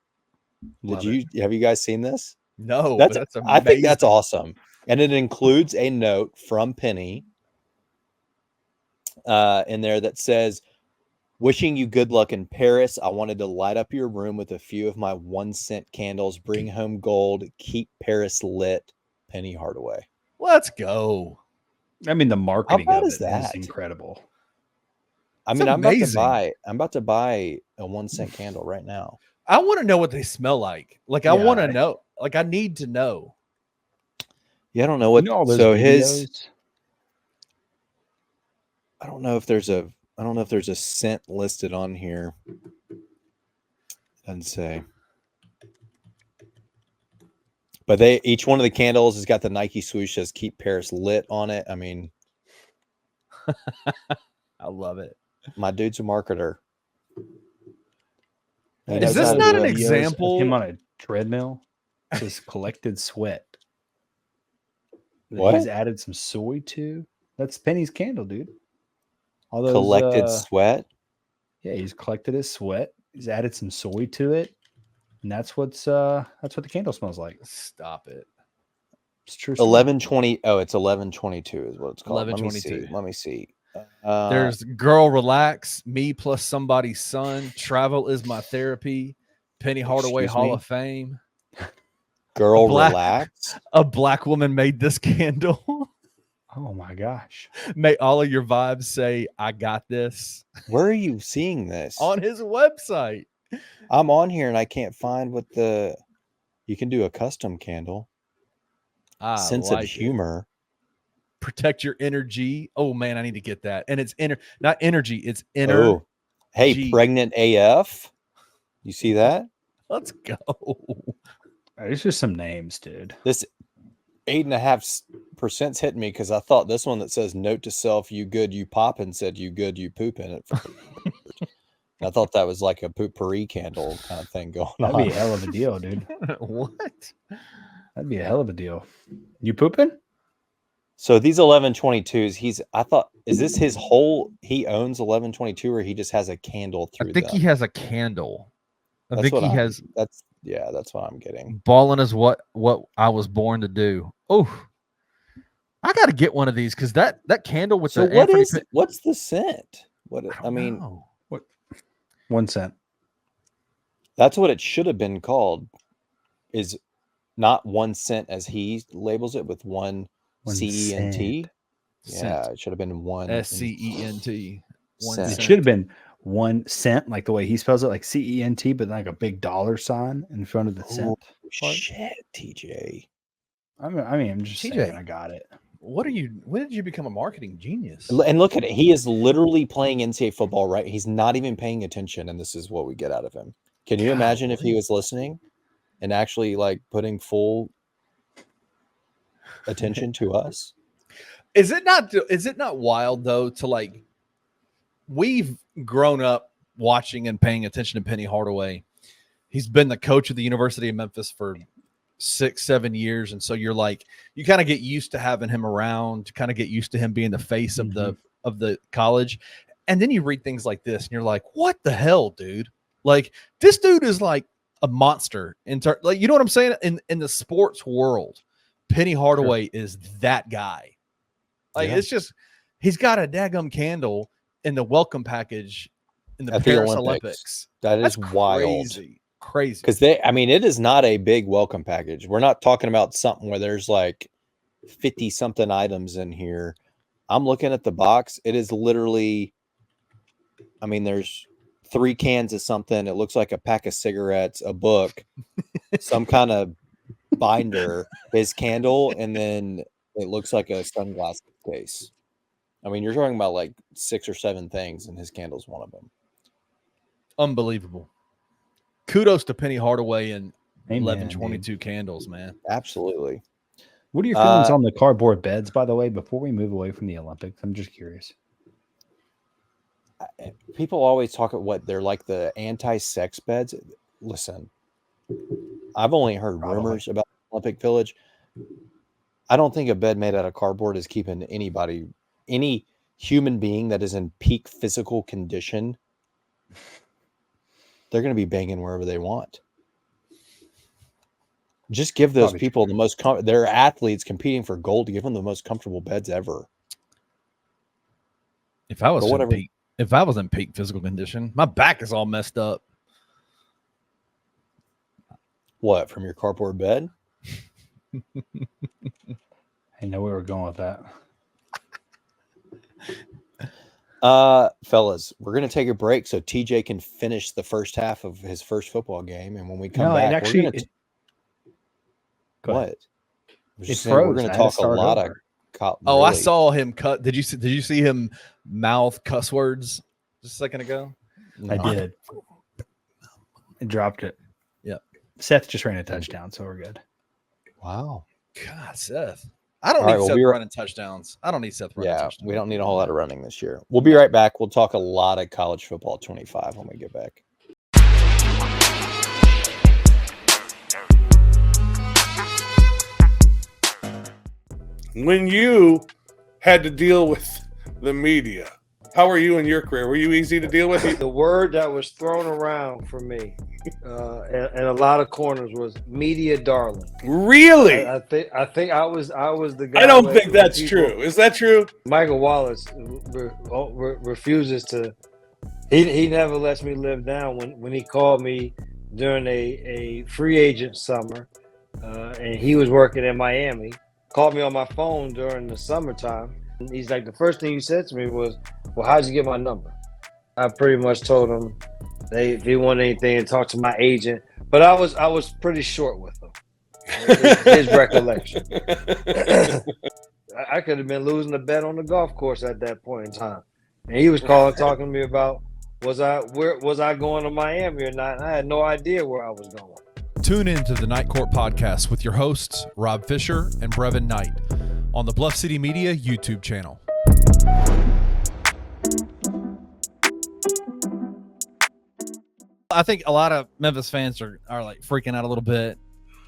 Speaker 2: Have you guys seen this?
Speaker 1: No, that's amazing.
Speaker 2: I think that's awesome. And it includes a note from Penny in there that says, "Wishing you good luck in Paris. I wanted to light up your room with a few of my 1 cent candles. Bring home gold. Keep Paris lit. Penny Hardaway."
Speaker 1: Let's go.
Speaker 3: I mean, the marketing of it is
Speaker 2: that?
Speaker 3: incredible.
Speaker 2: I mean, I'm about to buy a 1 cent candle right now.
Speaker 1: I want to know what they smell like. Like, I want to know. Like, I need to know.
Speaker 2: Yeah, I don't know what.
Speaker 3: all those
Speaker 2: so
Speaker 3: videos?
Speaker 2: I don't know if there's a scent listed on here. Doesn't say. But each one of the candles has got the Nike swoosh says "Keep Paris Lit" on it. I mean,
Speaker 1: I love it.
Speaker 2: My dude's a marketer.
Speaker 1: Is this not an example
Speaker 3: of him on a treadmill? It says "Collected Sweat."
Speaker 2: What?
Speaker 3: He's added some soy to. That's Penny's candle, dude. All those,
Speaker 2: collected sweat.
Speaker 3: Yeah, he's collected his sweat. He's added some soy to it, and that's what the candle smells like.
Speaker 1: Stop it.
Speaker 3: It's true.
Speaker 2: 11:20. Oh, it's 11:22 is what it's called.
Speaker 1: 11:22.
Speaker 2: Let me see.
Speaker 1: There's Girl Relax, Me Plus Somebody's Son, Travel Is My Therapy, Penny Hardaway Hall of Fame.
Speaker 2: Girl Relax.
Speaker 1: A black woman made this candle.
Speaker 3: Oh my gosh.
Speaker 1: May all of your vibes say, I got this.
Speaker 2: Where are you seeing this?
Speaker 1: On his website.
Speaker 2: I'm on here and I can't find what you can do a custom candle. Sense of humor.
Speaker 1: Protect your energy. Oh man, I need to get that. And it's not energy, it's inner.
Speaker 2: Oh. Hey, pregnant AF. You see that?
Speaker 1: Let's go.
Speaker 3: There's just some names, dude.
Speaker 2: This 8.5% hitting me because I thought this one that says "Note to self: You good, you poppin'" said "You good, you poopin'." It. I thought that was like a potpourri candle kind of thing going on.
Speaker 3: That'd be a hell of a deal, dude.
Speaker 1: What?
Speaker 3: That'd be a hell of a deal. You pooping?
Speaker 2: So these 1122s, I thought, is this his whole? He owns 1122, or he just has a candle through?
Speaker 1: I think he has a candle. I think he has.
Speaker 2: That's what I'm getting.
Speaker 1: Balling is what I was born to do. Oh, I got to get one of these because that candle with the
Speaker 2: what's the scent? What I mean,
Speaker 3: what 1 cent?
Speaker 2: That's what it should have been called. Is not 1 cent as he labels it with one CENT. Yeah, it should have been one
Speaker 1: SCENT.
Speaker 3: It should have been 1 cent, like the way he spells it, like CENT, but like a big dollar sign in front of the cent.
Speaker 2: Shit, TJ.
Speaker 3: I mean, I'm just saying, I got it.
Speaker 1: When did you become a marketing genius?
Speaker 2: And look at it. He is literally playing NCAA football, right? He's not even paying attention, and this is what we get out of him. Can you imagine if he was listening and actually like putting full attention to us?
Speaker 1: Is it not wild though to like, we've grown up watching and paying attention to Penny Hardaway. He's been the coach of the University of Memphis for 6-7 years. And so you're like, you kind of get used to having him around, kind of get used to him being the face of the college. And then you read things like this and you're like, what the hell, dude? Like, this dude is like a monster like, you know what I'm saying? In the sports world, Penny Hardaway is that guy. Like, it's just, he's got a daggum candle in the welcome package in the Paris Olympics.
Speaker 2: That's wild.
Speaker 1: Crazy.
Speaker 2: Because it is not a big welcome package. We're not talking about something where there's like 50 something items in here. I'm looking at the box. It is literally, there's 3 cans of something. It looks like a pack of cigarettes, a book, some kind of binder, his candle, and then it looks like a sunglasses case. You're talking about like 6 or 7 things, and his candle's one of them.
Speaker 1: Unbelievable. Kudos to Penny Hardaway and 1122 candles, man.
Speaker 2: Absolutely.
Speaker 3: What are your feelings on the cardboard beds, by the way, before we move away from the Olympics? I'm just curious.
Speaker 2: People always talk about what they're like, the anti-sex beds. Listen, I've only heard rumors about Olympic Village. I don't think a bed made out of cardboard is keeping any human being that is in peak physical condition. They're going to be banging wherever they want. Just give those people the most. They're athletes competing for gold. To give them the most comfortable beds ever.
Speaker 1: If I was in peak physical condition, my back is all messed up.
Speaker 2: What, from your cardboard bed?
Speaker 3: I know we were going with that.
Speaker 2: Fellas, we're gonna take a break so TJ can finish the first half of his first football game, and when we come back,
Speaker 3: actually,
Speaker 2: we're gonna
Speaker 3: It
Speaker 2: we're
Speaker 3: froze.
Speaker 2: gonna
Speaker 3: I had to
Speaker 2: talk a
Speaker 3: start
Speaker 2: lot
Speaker 3: over.
Speaker 2: of.
Speaker 1: Oh, I
Speaker 2: really?
Speaker 1: saw him cut. Did you see him mouth cuss words just a second ago?
Speaker 3: I did. I dropped it.
Speaker 1: Yep.
Speaker 3: Seth just ran a touchdown, so we're good.
Speaker 2: Wow.
Speaker 1: God, Seth. I don't
Speaker 2: All
Speaker 1: need
Speaker 2: right, well,
Speaker 1: Seth
Speaker 2: we were-
Speaker 1: running touchdowns. I don't need Seth running touchdowns.
Speaker 2: We don't need a whole lot of running this year. We'll be right back. We'll talk a lot of college football 25 when we get back.
Speaker 5: When you had to deal with the media, how were you in your career? Were you easy to deal with?
Speaker 6: The word that was thrown around for me and a lot of corners was media darling.
Speaker 5: Really?
Speaker 6: I think I was the guy.
Speaker 5: I don't think that's true. Is that true?
Speaker 6: Michael Wallace refuses to. He never lets me live down. When he called me during a free agent summer, and he was working in Miami, called me on my phone during the summertime. And he's like, the first thing he said to me was, "Well, how'd you get my number?" I pretty much told him if he wanted anything, talk to my agent. But I was pretty short with him. His recollection. I could have been losing a bet on the golf course at that point in time. And he was calling, talking to me about was I going to Miami or not? And I had no idea where I was going.
Speaker 1: Tune in to the Night Court Podcast with your hosts, Rob Fisher and Brevin Knight, on the Bluff City Media YouTube channel. I think a lot of Memphis fans are like freaking out a little bit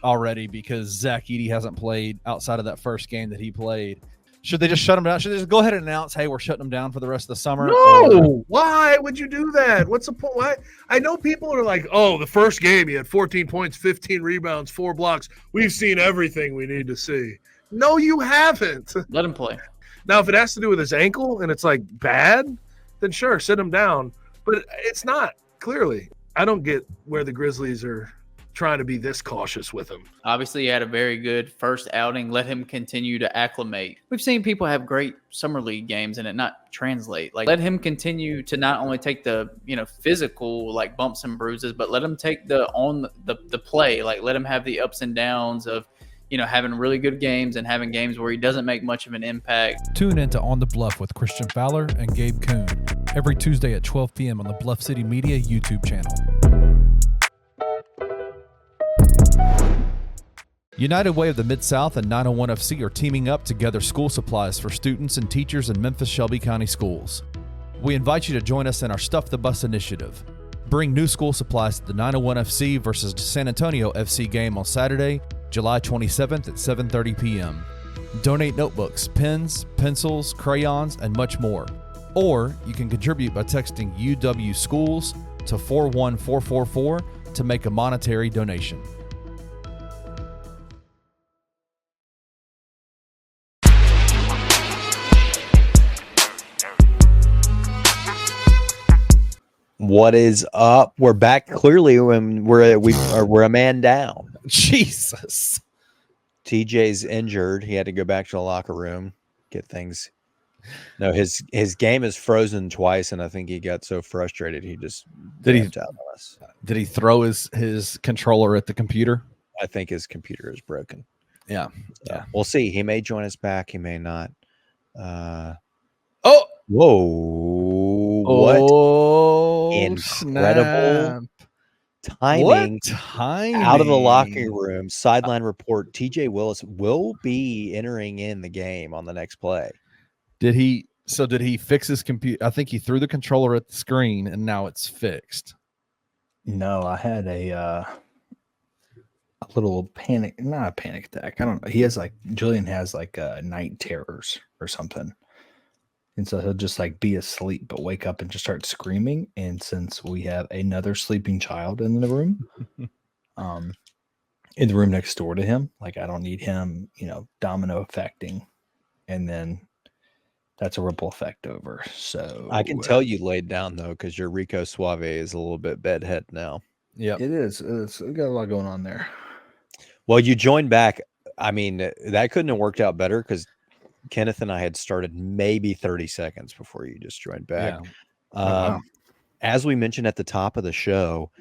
Speaker 1: already because Zach Edey hasn't played outside of that first game that he played. Should they just shut him down? Should they just go ahead and announce, hey, we're shutting him down for the rest of the summer?
Speaker 7: No. Why would you do that? What's the point? Why? I know people are like, oh, the first game, he had 14 points, 15 rebounds, 4 blocks. We've seen everything we need to see. No, you haven't.
Speaker 8: Let him play.
Speaker 7: Now, if it has to do with his ankle and it's like bad, then sure, sit him down. But it's not, clearly. I don't get where the Grizzlies are trying to be this cautious with him.
Speaker 8: Obviously, he had a very good first outing. Let him continue to acclimate. We've seen people have great summer league games and it not translate. Like, let him continue to not only take the, physical like bumps and bruises, but let him take the play. Like, let him have the ups and downs of, having really good games and having games where he doesn't make much of an impact.
Speaker 1: Tune in to On the Bluff with Christian Fowler and Gabe Kuhn every Tuesday at 12 p.m. on the Bluff City Media YouTube channel. United Way of the Mid-South and 901 FC are teaming up to gather school supplies for students and teachers in Memphis Shelby County schools. We invite you to join us in our Stuff the Bus initiative. Bring new school supplies to the 901 FC versus San Antonio FC game on Saturday, July 27th at 7:30 p.m. Donate notebooks, pens, pencils, crayons, and much more. Or you can contribute by texting UW Schools to 41444 to make a monetary donation.
Speaker 2: What is up? We're back. Clearly, when we're a man down.
Speaker 1: Jesus.
Speaker 2: TJ's injured. He had to go back to the locker room, get things. No, his game is frozen twice, and I think he got so frustrated he just
Speaker 1: Did
Speaker 2: he
Speaker 1: throw his controller at the computer?
Speaker 2: I think his computer is broken.
Speaker 1: Yeah.
Speaker 2: So, we'll see. He may join us back. He may not.
Speaker 1: Oh!
Speaker 2: Whoa!
Speaker 1: Oh,
Speaker 2: what incredible timing! Out of the locker room. Sideline report: TJ Willis will be entering in the game on the next play.
Speaker 1: Did he fix his computer? I think he threw the controller at the screen and now it's fixed.
Speaker 3: No, I had a little panic, not a panic attack. I don't know. Julian has night terrors or something. And so he'll just be asleep, but wake up and just start screaming. And since we have another sleeping child in the room, in the room next door to him, I don't need him, domino affecting. And then that's a ripple effect over. So
Speaker 2: I can tell you laid down though, because your Rico Suave is a little bit bedhead now.
Speaker 1: Yeah,
Speaker 3: it is. We got a lot going on there.
Speaker 2: Well, you joined back. I mean, that couldn't have worked out better because Kenneth and I had started maybe 30 seconds before you just joined back.
Speaker 1: Yeah.
Speaker 3: Wow.
Speaker 2: As we mentioned at the top of the show,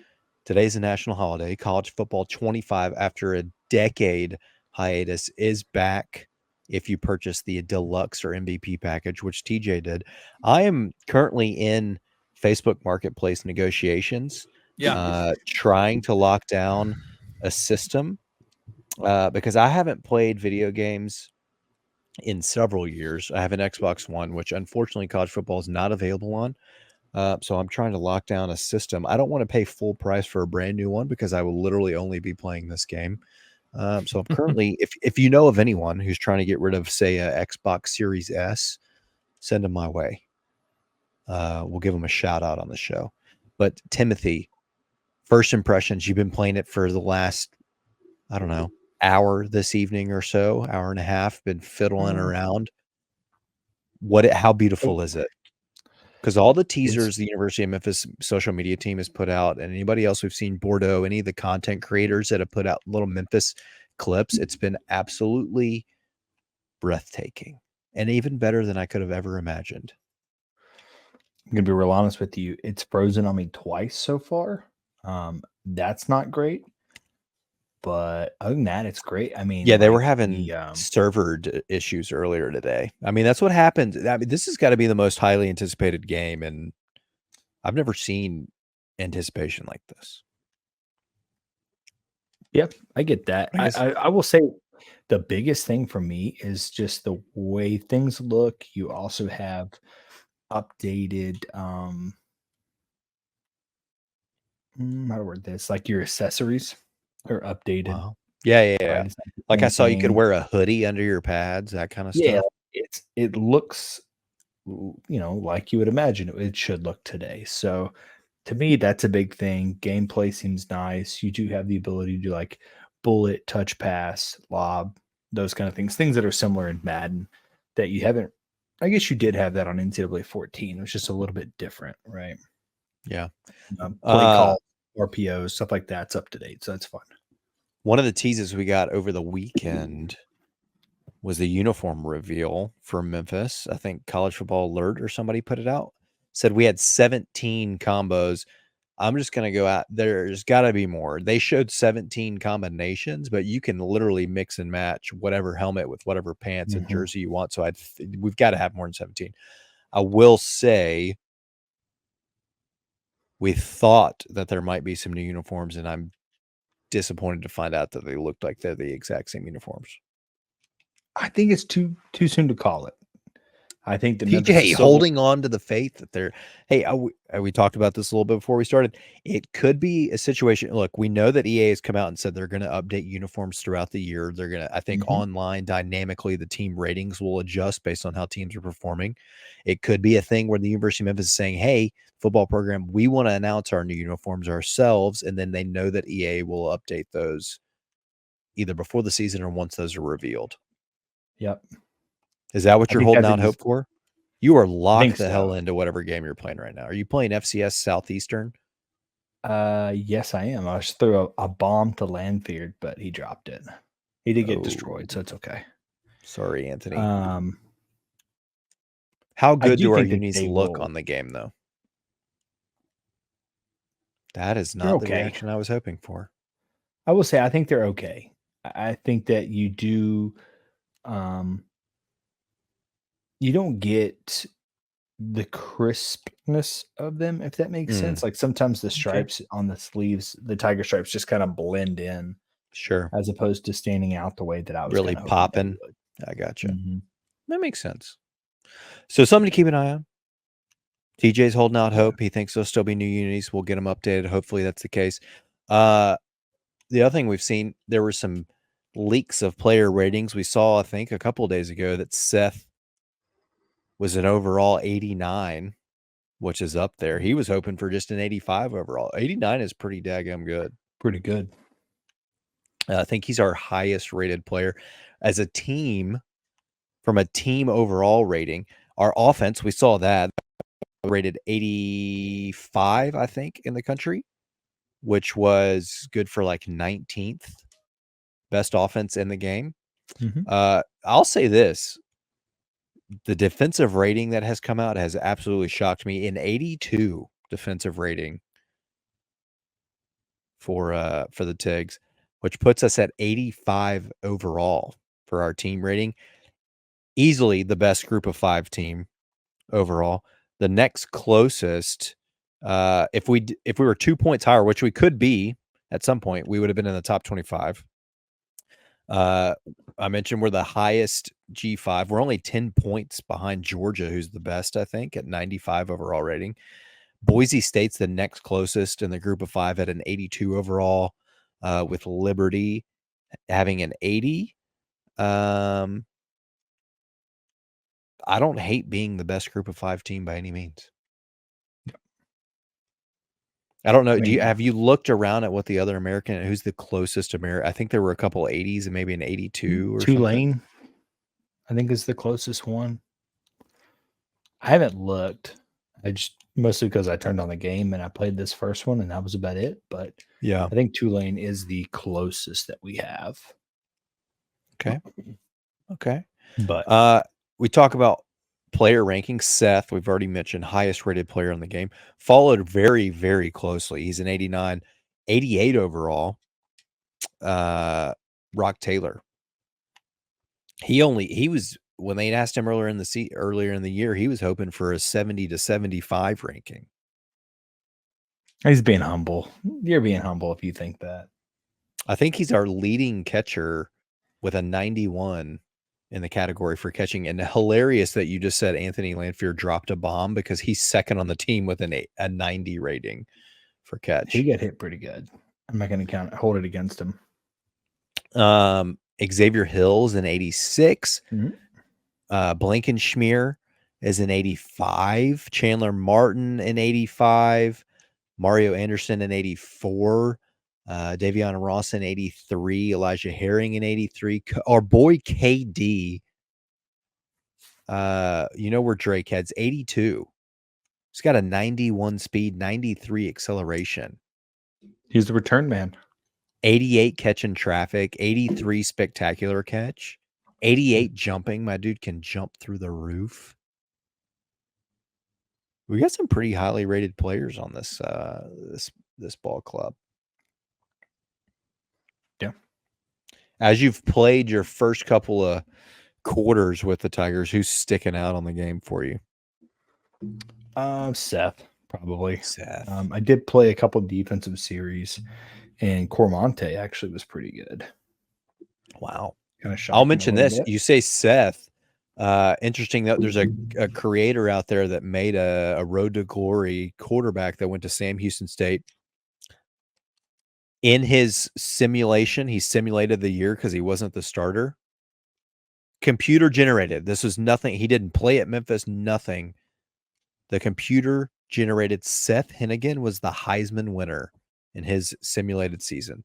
Speaker 2: today's a national holiday. College football 25 after a decade hiatus is back if you purchase the deluxe or MVP package, which TJ did. I am currently in Facebook Marketplace negotiations, trying to lock down a system because I haven't played video games in several years. I have an Xbox One, which unfortunately college football is not available on. So I'm trying to lock down a system. I don't want to pay full price for a brand new one because I will literally only be playing this game. So I'm currently, if you know of anyone who's trying to get rid of, say, a Xbox Series S, send them my way. We'll give them a shout out on the show. But Timothy, first impressions, you've been playing it for the last, I don't know, hour this evening or so, hour and a half, been fiddling around. How beautiful is it? Because all the teasers the University of Memphis social media team has put out, and anybody else we've seen, Bordeaux, any of the content creators that have put out little Memphis clips, it's been absolutely breathtaking and even better than I could have ever imagined.
Speaker 3: I'm going to be real honest with you. It's frozen on me twice so far. That's not great. But other than that, it's great. I mean,
Speaker 2: yeah, they were having server issues earlier today. I mean, that's what happened. I mean, this has got to be the most highly anticipated game, and I've never seen anticipation like this.
Speaker 3: Yep, I get that. I will say the biggest thing for me is just the way things look. You also have updated, how to word this, like your accessories are updated.
Speaker 2: Wow. Yeah.
Speaker 3: Right?
Speaker 2: Like I saw you could wear a hoodie under your pads, that kind of stuff.
Speaker 3: It looks, like you would imagine it should look today. So to me, that's a big thing. Gameplay seems nice. You do have the ability to do like bullet, touch pass, lob, those kind of things that are similar in Madden that you haven't. I guess you did have that on NCAA 14. It was just a little bit different, right?
Speaker 2: Yeah.
Speaker 3: Play call, RPOs, stuff like that's up to date. So that's fun.
Speaker 2: One of the teases we got over the weekend was the uniform reveal for Memphis. I think College Football Alert or somebody put it out. Said we had 17 combos. I'm just going to go out. There's got to be more. They showed 17 combinations, but you can literally mix and match whatever helmet with whatever pants and jersey you want. So we've got to have more than 17. I will say we thought that there might be some new uniforms, and I'm disappointed to find out that they looked like they're the exact same uniforms.
Speaker 3: I think it's too soon to call it. I think that
Speaker 2: TJ holding on to the faith that they're. Hey, we talked about this a little bit before we started. It could be a situation. Look, we know that EA has come out and said they're going to update uniforms throughout the year. They're going to, I think, online dynamically the team ratings will adjust based on how teams are performing. It could be a thing where the University of Memphis is saying, "Hey, football program, we want to announce our new uniforms ourselves," and then they know that EA will update those either before the season or once those are revealed.
Speaker 3: Yep.
Speaker 2: Is that what you're holding out hope for? You are locked the hell into whatever game you're playing right now. Are you playing FCS Southeastern?
Speaker 3: Yes, I am. I just threw a bomb to Landfeard, but he dropped it. He did get destroyed, so it's okay.
Speaker 2: Sorry, Anthony. How good do our unis look on the game, though? That is not the reaction I was hoping for.
Speaker 3: I will say I think they're okay. I think that you do. You don't get the crispness of them, if that makes sense. Like sometimes the stripes on the sleeves, the tiger stripes, just kind of blend in.
Speaker 2: Sure.
Speaker 3: As opposed to standing out the way that I was
Speaker 2: really popping. I got you. That makes sense. So something to keep an eye on. TJ's holding out hope. He thinks there'll still be new unis. We'll get them updated. Hopefully that's the case. The other thing we've seen, there were some leaks of player ratings. We saw, I think, a couple of days ago that Seth was an overall 89, which is up there. He was hoping for just an 85 overall. 89 is pretty daggum good.
Speaker 3: Pretty good.
Speaker 2: I think he's our highest rated player. As a team, from a team overall rating, our offense, we saw that, rated 85, I think, in the country, which was good for like 19th best offense in the game. I'll say this. the defensive rating that has come out has absolutely shocked me. An 82 defensive rating for the Tigs, which puts us at 85 overall for our team rating. Easily the best group of 5 team overall. The next closest, if we were 2 points higher, which we could be at some point, we would have been in the top 25. I mentioned we're the highest G5. We're only 10 points behind Georgia, who's the best, I think, at 95 overall rating. Boise State's the next closest in the group of 5 at an 82 overall, with Liberty having an 80. I don't hate being the best group of 5 team by any means. I don't know. Have you looked around at what the other American, who's the closest American? I think there were a couple 80s and maybe an 82 or
Speaker 3: Tulane,
Speaker 2: something.
Speaker 3: I think is the closest one. I haven't looked. I just mostly because I turned on the game and I played this first one and that was about it. But
Speaker 2: yeah,
Speaker 3: I think Tulane is the closest that we have.
Speaker 2: Okay.
Speaker 3: But
Speaker 2: we talk about player rankings. Seth, we've already mentioned, highest rated player in the game, followed very, very closely. He's an 89, 88 overall. Rock Taylor. He was, when they asked him earlier in the year, he was hoping for a 70 to 75 ranking.
Speaker 3: He's being humble. You're being humble if you think that.
Speaker 2: I think he's our leading catcher with a 91 in the category for catching. And hilarious that you just said Anthony Lanphier dropped a bomb, because he's second on the team with a 90 rating for catch.
Speaker 3: He got hit pretty good. I'm not going to hold it against him.
Speaker 2: Xavier Hill's an 86.
Speaker 3: Mm-hmm.
Speaker 2: Blankenshmere is an 85. Chandler Martin an 85. Mario Anderson an 84. Davion Ross in 83, Elijah Herring in 83. Our boy KD, where Drake heads, 82. He's got a 91 speed, 93 acceleration.
Speaker 3: He's the return man.
Speaker 2: 88 catch in traffic, 83 spectacular catch, 88 jumping. My dude can jump through the roof. We got some pretty highly rated players on this ball club.
Speaker 3: Yeah.
Speaker 2: As you've played your first couple of quarters with the Tigers, who's sticking out on the game for you?
Speaker 3: Seth, probably.
Speaker 2: Seth.
Speaker 3: I did play a couple defensive series, and Cormonte actually was pretty good.
Speaker 2: Wow.
Speaker 3: Kind of.
Speaker 2: I'll mention this. You say Seth. Interesting that there's a creator out there that made a Road to Glory quarterback that went to Sam Houston State. In his simulation, he simulated the year because he wasn't the starter. Computer generated. This was nothing. He didn't play at Memphis, nothing. The computer generated Seth Hennigan was the Heisman winner in his simulated season.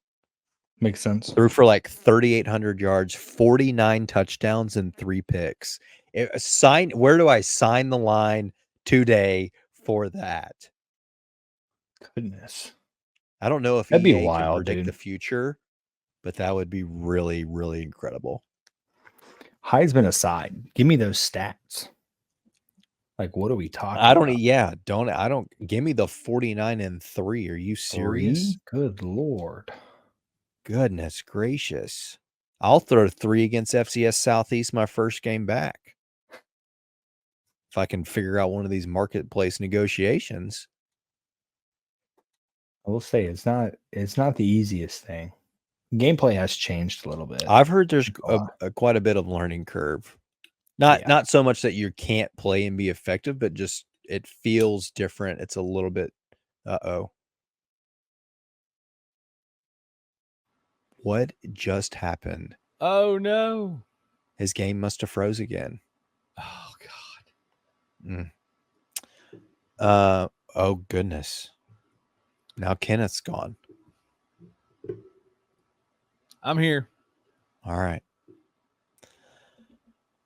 Speaker 3: Makes sense.
Speaker 2: Threw for like 3,800 yards, 49 touchdowns, and 3 picks. Where do I sign the line today for that?
Speaker 3: Goodness.
Speaker 2: I don't know if
Speaker 3: that'd
Speaker 2: EA
Speaker 3: be wild,
Speaker 2: can predict
Speaker 3: dude.
Speaker 2: the future, but that would be really, really incredible.
Speaker 3: Heisman aside, give me those stats. Like, what are we talking
Speaker 2: about? Give me the 49 and 3. Are you serious?
Speaker 3: 3? Good Lord.
Speaker 2: Goodness gracious. I'll throw 3 against FCS Southeast my first game back. If I can figure out one of these marketplace negotiations.
Speaker 3: I will say it's not the easiest thing. Gameplay has changed a little bit.
Speaker 2: I've heard there's quite a bit of learning curve. Not so much that you can't play and be effective, but just it feels different. It's a little bit What just happened?
Speaker 1: Oh no.
Speaker 2: His game must have froze again.
Speaker 1: Oh God.
Speaker 2: Oh goodness. Now Kenneth's gone.
Speaker 1: I'm here.
Speaker 2: All right.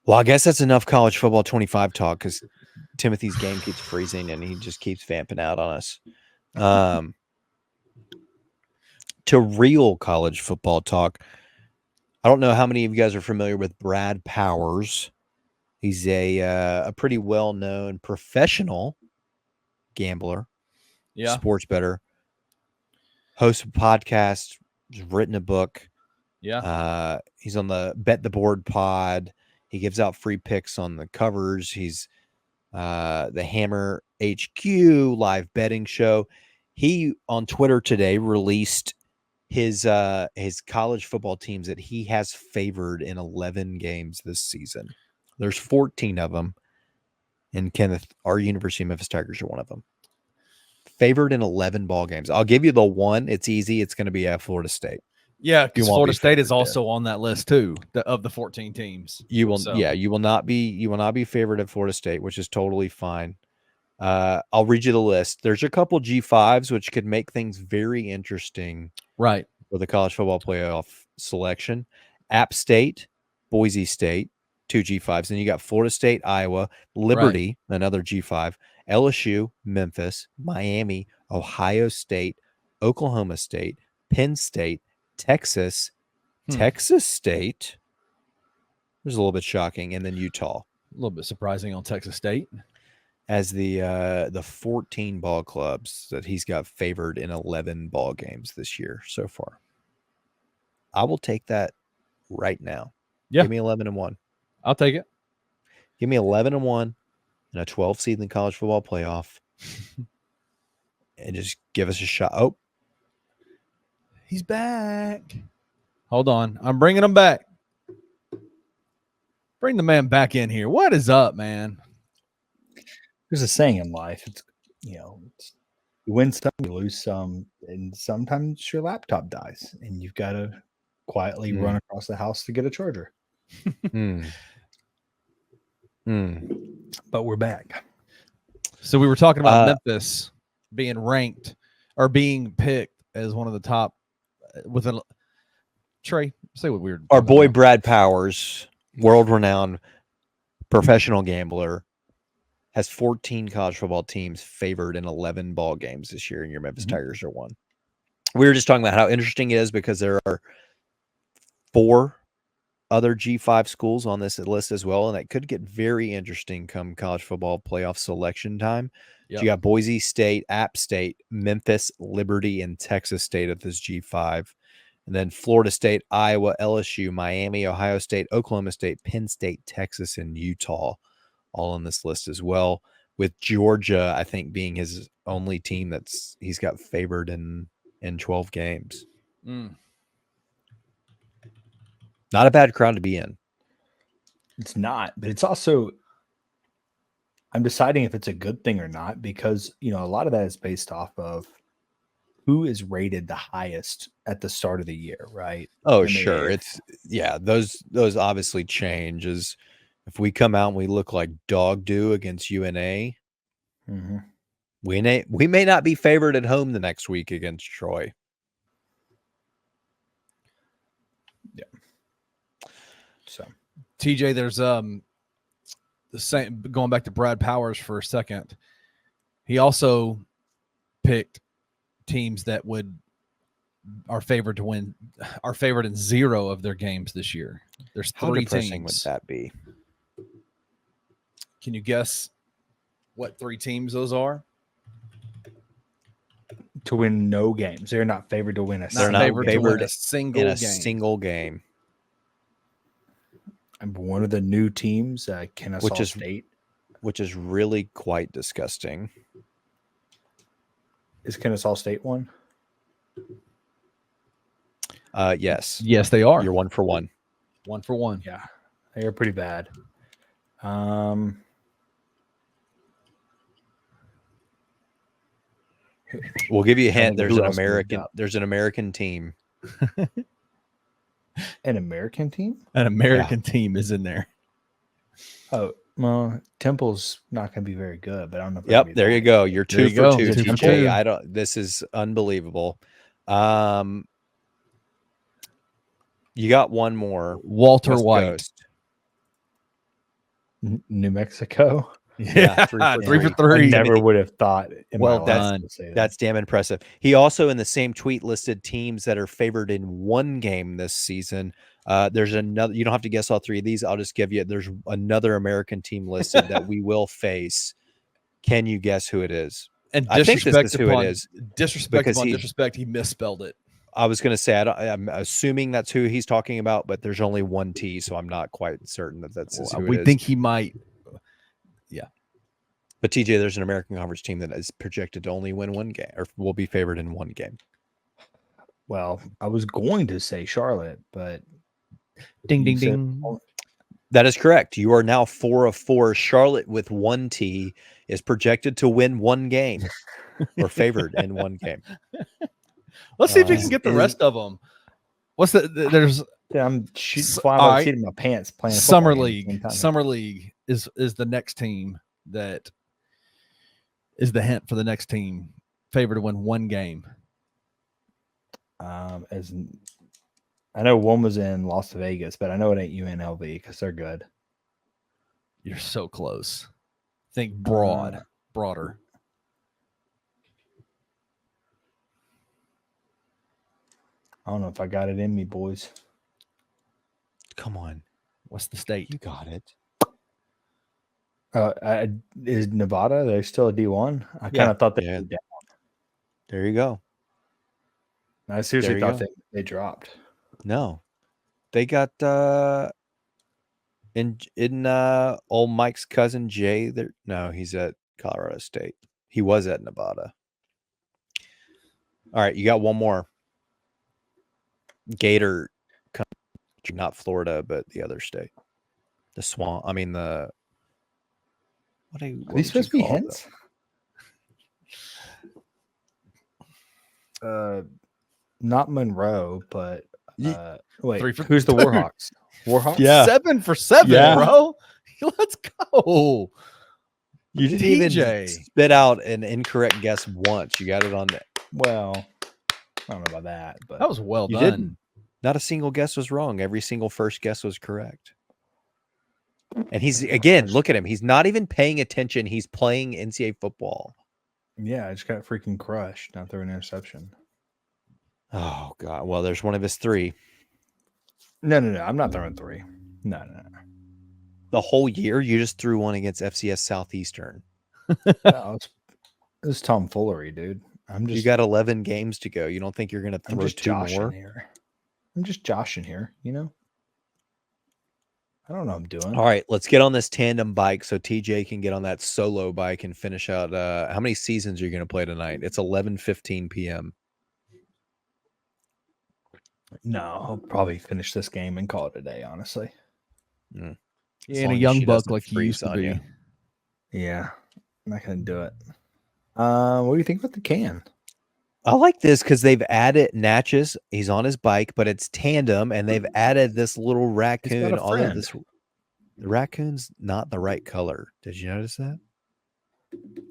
Speaker 2: Well, I guess that's enough college football 25 talk, because Timothy's game keeps freezing and he just keeps vamping out on us. To real college football talk, I don't know how many of you guys are familiar with Brad Powers. He's a pretty well-known professional gambler, sports bettor, hosts a podcast, has written a book.
Speaker 1: Yeah.
Speaker 2: He's on the Bet the Board pod. He gives out free picks on the covers. He's the Hammer HQ live betting show. He on Twitter today released his college football teams that he has favored in 11 games this season. There's 14 of them, and Kenneth, our University of Memphis Tigers are one of them. Favored in 11 ball games. I'll give you the one. It's easy. It's going to be at Florida State.
Speaker 1: Yeah, because Florida State is also on that list too, of the 14 teams.
Speaker 2: You will not be favored at Florida State, which is totally fine. I'll read you the list. There's a couple G5s which could make things very interesting,
Speaker 1: right,
Speaker 2: for the college football playoff selection. App State, Boise State, 2 G5s. Then you got Florida State, Iowa, Liberty, another G5, LSU, Memphis, Miami, Ohio State, Oklahoma State, Penn State, Texas, Texas State. It was a little bit shocking, and then Utah.
Speaker 1: A little bit surprising on Texas State
Speaker 2: as the 14 ball clubs that he's got favored in 11 ball games this year so far. I will take that right now.
Speaker 1: Yeah,
Speaker 2: give me 11-1.
Speaker 1: I'll take it.
Speaker 2: Give me 11-1 and a 12 seed in the college football playoff, and just give us a shot. Oh.
Speaker 1: He's back. Hold on. I'm bringing him back. Bring the man back in here. What is up, man?
Speaker 3: There's a saying in life. It's, you win some, you lose some, and sometimes your laptop dies, and you've got to quietly run across the house to get a charger. But we're back.
Speaker 1: So we were talking about Memphis being ranked or being picked as one of the top. With a Trey, say what weird.
Speaker 2: Our boy Brad Powers, world-renowned professional gambler, has 14 college football teams favored in 11 ball games this year, and your Memphis Tigers are one. We were just talking about how interesting it is because there are 4 other G5 schools on this list as well, and it could get very interesting come college football playoff selection time. Yep. You got Boise State, App State, Memphis, Liberty, and Texas State at this G5. And then Florida State, Iowa, LSU, Miami, Ohio State, Oklahoma State, Penn State, Texas, and Utah all on this list as well. With Georgia, I think, being his only team he's got favored in 12 games. Not a bad crowd to be in.
Speaker 3: It's not, but it's also, I'm deciding if it's a good thing or not, because, a lot of that is based off of who is rated the highest at the start of the year, right?
Speaker 2: Oh, sure. Those obviously change. As if we come out and we look like dog do against UNA, we may not be favored at home the next week against Troy.
Speaker 3: Yeah. So,
Speaker 1: TJ, there's the same, going back to Brad Powers for a second. He also picked teams that are favored to win, are favored in 0 of their games this year. There's 3
Speaker 2: How depressing
Speaker 1: teams.
Speaker 2: would that be?
Speaker 1: Can you guess what 3 teams those are?
Speaker 3: To win no games. They're not favored to win
Speaker 2: They're not favored
Speaker 1: to win a single
Speaker 2: single game.
Speaker 3: And one of the new teams, Kennesaw State.
Speaker 2: Which is really quite disgusting.
Speaker 3: Is Kennesaw State one?
Speaker 2: Yes.
Speaker 1: Yes, they are.
Speaker 2: You're 1 for 1.
Speaker 1: 1 for 1.
Speaker 3: Yeah. They are pretty bad.
Speaker 2: We'll give you a hint. There's an American team.
Speaker 3: An American team?
Speaker 1: An American team is in there.
Speaker 3: Oh, well, Temple's not going to be very good, but I don't know.
Speaker 2: Yep, there you go. You're 2 for 2.
Speaker 1: TJ.
Speaker 2: This is unbelievable. You got one more.
Speaker 1: Walter
Speaker 2: West
Speaker 1: White.
Speaker 2: Coast.
Speaker 3: New Mexico.
Speaker 1: Yeah, 3 for 3.
Speaker 3: I never would have thought.
Speaker 2: Well done. That's damn impressive. He also, in the same tweet, listed teams that are favored in 1 game this season. There's another. You don't have to guess all three of these. I'll just give you. There's another American team listed that we will face. Can you guess who it is?
Speaker 1: And
Speaker 2: I think this is who it is.
Speaker 1: Disrespect
Speaker 2: because
Speaker 1: upon
Speaker 2: he-
Speaker 1: disrespect, he misspelled it.
Speaker 2: I was going to say I'm assuming that's who he's talking about, but there's only one T, so I'm not quite certain that that's who
Speaker 1: We
Speaker 2: it is.
Speaker 1: think he might.
Speaker 2: But TJ, there's an American Conference team that is projected to only win one game, or will be favored in one game.
Speaker 3: Well, I was going to say Charlotte, but
Speaker 1: Ding,
Speaker 3: you
Speaker 1: ding,
Speaker 3: said-
Speaker 1: ding.
Speaker 2: That is correct. You are now 4 of 4. Charlotte with one T is projected to win one game, or favored in one game.
Speaker 1: Let's see if we can get the rest of them. What's there's
Speaker 3: Yeah, I'm shooting
Speaker 1: S-
Speaker 3: flying
Speaker 1: all
Speaker 3: by
Speaker 1: right.
Speaker 3: the seat of my pants playing a
Speaker 1: Summer
Speaker 3: football game at the same
Speaker 1: League.
Speaker 3: time.
Speaker 1: Summer League is the next team that is the hint for the next team favored to win one game.
Speaker 3: As I know one was in Las Vegas, but I know it ain't UNLV because they're good.
Speaker 1: You're so close. Think broader.
Speaker 3: I don't know if I got it in me, boys.
Speaker 2: Come on.
Speaker 1: What's the state?
Speaker 2: You got it.
Speaker 3: Is Nevada? They're still a D1. I kind
Speaker 2: Yeah.
Speaker 3: of thought they.
Speaker 2: Yeah.
Speaker 3: were down.
Speaker 2: There you go.
Speaker 3: I seriously
Speaker 2: There you
Speaker 3: thought
Speaker 2: go.
Speaker 3: they dropped.
Speaker 2: No. They got in old Mike's cousin Jay there. No, he's at Colorado State. He was at Nevada. All right, you got one more. Gator country, not Florida, but the other state. The Swamp. I mean the what
Speaker 3: Are these supposed to be hints? Not Monroe, but wait,
Speaker 1: Three for
Speaker 3: who's the
Speaker 1: two.
Speaker 3: Warhawks? Warhawks?
Speaker 2: Yeah.
Speaker 1: 7 for 7,
Speaker 3: Yeah.
Speaker 1: bro. Let's go.
Speaker 2: You didn't even
Speaker 1: TJ.
Speaker 2: spit out an incorrect guess once. You got it on the
Speaker 3: Well, I don't know about that, but
Speaker 1: That was well
Speaker 2: You
Speaker 1: done.
Speaker 2: didn't. Not a single guess was wrong. Every single first guess was correct. And he's again, look at him. He's not even paying attention. He's playing NCAA football.
Speaker 3: yeah, I just got freaking crushed. Not through an interception.
Speaker 2: Oh God. Well, there's one of his 3.
Speaker 3: No. I'm not throwing 3. No.
Speaker 2: The whole year, you just threw one against FCS Southeastern.
Speaker 3: No, it's tomfoolery, dude. I'm just
Speaker 2: You got 11 games to go. You don't think you're going to
Speaker 3: I'm
Speaker 2: throw
Speaker 3: just
Speaker 2: 2
Speaker 3: joshing
Speaker 2: more?
Speaker 3: here. I'm just joshing here, you know? I don't know what I'm doing.
Speaker 2: All right, let's get on this tandem bike so TJ can get on that solo bike and finish out. How many seasons are you going to play tonight? It's 11:15 p.m.
Speaker 3: No, I'll probably finish this game and call it a day, honestly.
Speaker 2: As
Speaker 1: Yeah, and
Speaker 2: long
Speaker 1: a
Speaker 2: as
Speaker 1: young
Speaker 2: she
Speaker 1: buck
Speaker 2: doesn't
Speaker 1: like you
Speaker 2: freeze
Speaker 1: used to
Speaker 2: on
Speaker 1: be.
Speaker 2: you.
Speaker 3: Yeah, I'm not gonna do it. What do you think about the can?
Speaker 2: I like this because they've added Natchez. He's on his bike, but it's tandem, and they've added this little raccoon.
Speaker 3: a
Speaker 2: All of
Speaker 3: friend.
Speaker 2: this. The raccoon's not the right color. Did you notice that?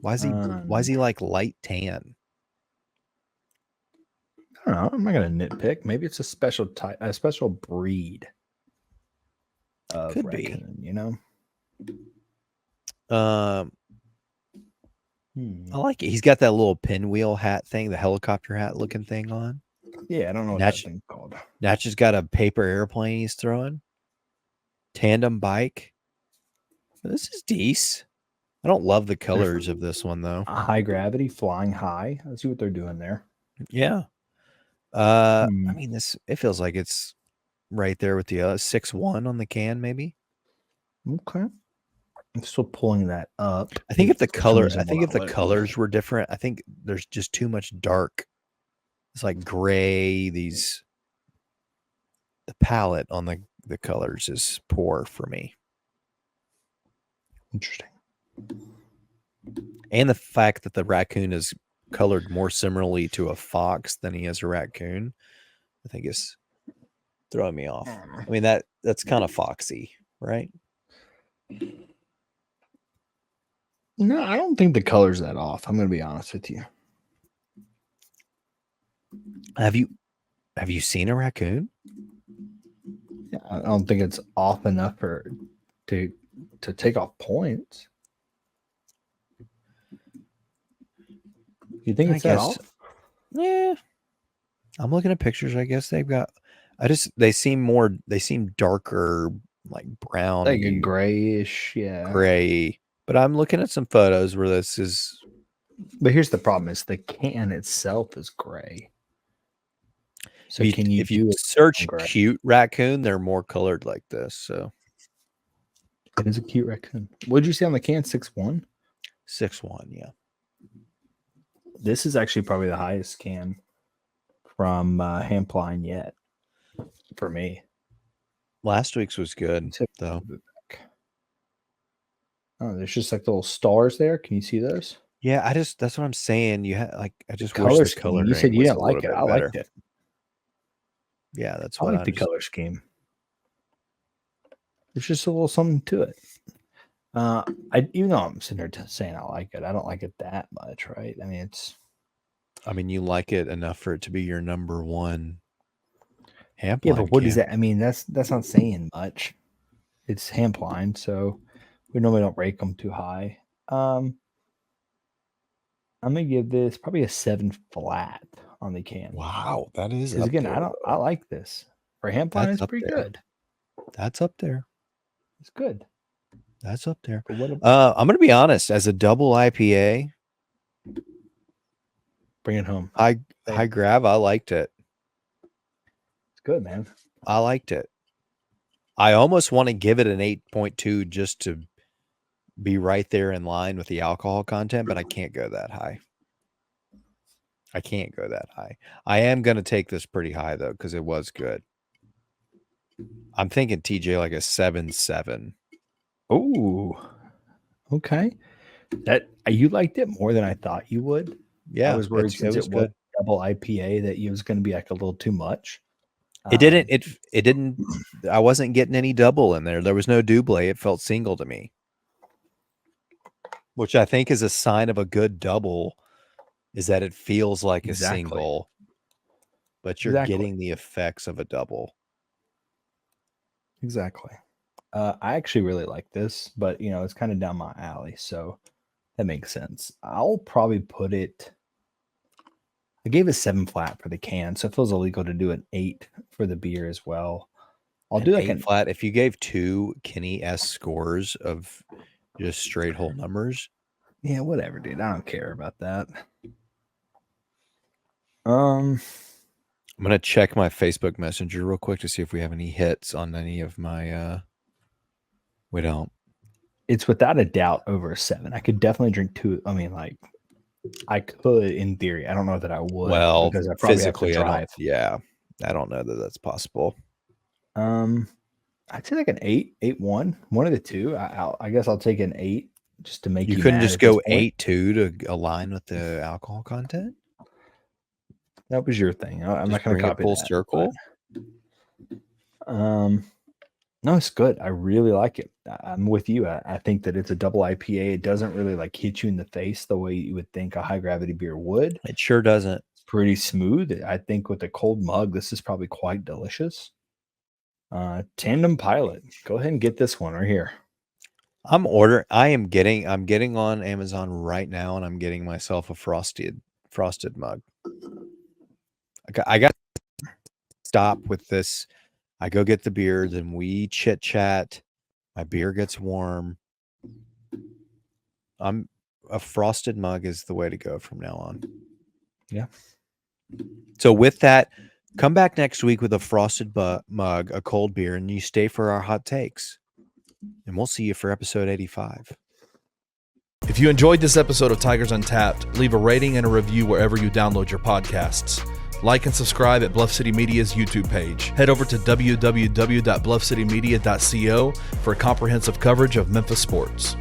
Speaker 2: Why is he like light tan?
Speaker 3: I don't know. I'm not gonna nitpick. Maybe it's a special type, a special breed of
Speaker 2: Could be.
Speaker 3: raccoon. You know.
Speaker 2: I like it. He's got that little pinwheel hat thing, the helicopter hat looking thing on.
Speaker 3: Yeah, I don't know what
Speaker 2: Natch-
Speaker 3: that thing's called.
Speaker 2: Natchez got a paper airplane he's throwing. Tandem bike. This is decent. I don't love the colors of this one though.
Speaker 3: High gravity, flying high. Let's see what they're doing there.
Speaker 2: Yeah. I
Speaker 3: Hmm.
Speaker 2: mean, it feels like it's right there with the 6-1 on the can, maybe.
Speaker 3: Okay. I'm still pulling that up.
Speaker 2: I think if the
Speaker 3: For some
Speaker 2: color,
Speaker 3: reason
Speaker 2: I think
Speaker 3: will
Speaker 2: if the
Speaker 3: not let me.
Speaker 2: colors were different, I think there's just too much dark. It's like gray. The palette on the colors is poor for me.
Speaker 3: Interesting.
Speaker 2: And the fact that the raccoon is colored more similarly to a fox than he is a raccoon, I think is throwing me off. I mean, that's kind of foxy, right?
Speaker 3: No, I don't think the color's that off. I'm gonna be honest with you.
Speaker 2: Have you seen a raccoon?
Speaker 3: Yeah, I don't think it's off enough to take off points. You think
Speaker 2: I
Speaker 3: it's that
Speaker 2: guess-
Speaker 3: off?
Speaker 2: Yeah. I'm looking at pictures. I guess they've got They seem darker, like brown,
Speaker 3: like a grayish,
Speaker 2: gray. But I'm looking at some photos where this is.
Speaker 3: But here's the problem: is the can itself is gray. So
Speaker 2: if you search cute raccoon, they're more colored like this. So
Speaker 3: it is a cute raccoon. What did you say on the can? 6'1"?
Speaker 2: 6'1", yeah.
Speaker 3: This is actually probably the highest can from Hampline yet for me.
Speaker 2: Last week's was good though.
Speaker 3: Oh, there's just like little stars there. Can you see those?
Speaker 2: Yeah, that's what I'm saying. You had like I just
Speaker 3: color
Speaker 2: wish the color.
Speaker 3: You said you didn't like it. I liked it.
Speaker 2: Yeah, that's
Speaker 3: I
Speaker 2: what
Speaker 3: like the color scheme. There's just a little something to it. Even though I'm sitting here saying I like it, I don't like it that much, right? I mean,
Speaker 2: you like it enough for it to be your number one. Hampline.
Speaker 3: Yeah, but what is that? I mean, that's not saying much. It's Hampline, so we normally don't rate them too high. I'm gonna give this probably a 7 flat on the can.
Speaker 2: Wow, that is.
Speaker 3: Again, I like this for Hampline. It's pretty good.
Speaker 2: That's up there.
Speaker 3: It's good.
Speaker 2: That's up there. I'm gonna be honest. As a double IPA,
Speaker 3: bring it home.
Speaker 2: High grab. I liked it.
Speaker 3: It's good, man.
Speaker 2: I liked it. I almost want to give it an 8.2 just to be right there in line with the alcohol content, but I can't go that high. I am going to take this pretty high though, because it was good. I'm thinking TJ like a 7.7.
Speaker 3: Oh, okay. That you liked it more than I thought you would.
Speaker 2: Yeah,
Speaker 3: I was worried since it was double IPA that it was going to be like a little too much.
Speaker 2: It didn't. It didn't. I wasn't getting any double in there. There was no double. It felt single to me, which I think is a sign of a good double. Is that it feels like a single, but you're getting the effects of a double.
Speaker 3: Exactly. I actually really like this, but it's kind of down my alley, so that makes sense. I'll probably put it. I gave a 7 flat for the can, so it feels illegal to do an 8 for the beer as well. I'll do like
Speaker 2: 8 flat. If you gave 2 Kenny S scores of just straight whole numbers,
Speaker 3: yeah, whatever, dude. I don't care about that. I'm
Speaker 2: gonna check my Facebook Messenger real quick to see if we have any hits on any of my. We don't.
Speaker 3: It's without a doubt over a 7. I could definitely drink 2. I mean, like, I could in theory. I don't know that I would.
Speaker 2: Well,
Speaker 3: because I probably
Speaker 2: physically,
Speaker 3: have to drive.
Speaker 2: I don't know that that's possible.
Speaker 3: I'd say like an 8.1, one of the two. I guess I'll take an 8 just to make you.
Speaker 2: You couldn't just go 8.2 to align with the alcohol content.
Speaker 3: That was your thing. I'm not going to copy
Speaker 2: full
Speaker 3: that,
Speaker 2: circle.
Speaker 3: But, no, it's good. I really like it. I'm with you. I think that it's a double IPA. It doesn't really like hit you in the face the way you would think a high gravity beer would.
Speaker 2: It sure doesn't.
Speaker 3: It's pretty smooth. I think with a cold mug, this is probably quite delicious. Tandem Pilot. Go ahead and get this one right here.
Speaker 2: I'm getting on Amazon right now, and I'm getting myself a frosted mug. I got to stop with this. I go get the beer, then we chit chat. My beer gets warm. A frosted mug is the way to go from now on.
Speaker 3: Yeah.
Speaker 2: So with that, come back next week with a frosted mug, a cold beer, and you stay for our hot takes. And we'll see you for episode 85.
Speaker 1: If you enjoyed this episode of Tigers Untapped, leave a rating and a review wherever you download your podcasts. Like and subscribe at Bluff City Media's YouTube page. Head over to www.bluffcitymedia.co for comprehensive coverage of Memphis sports.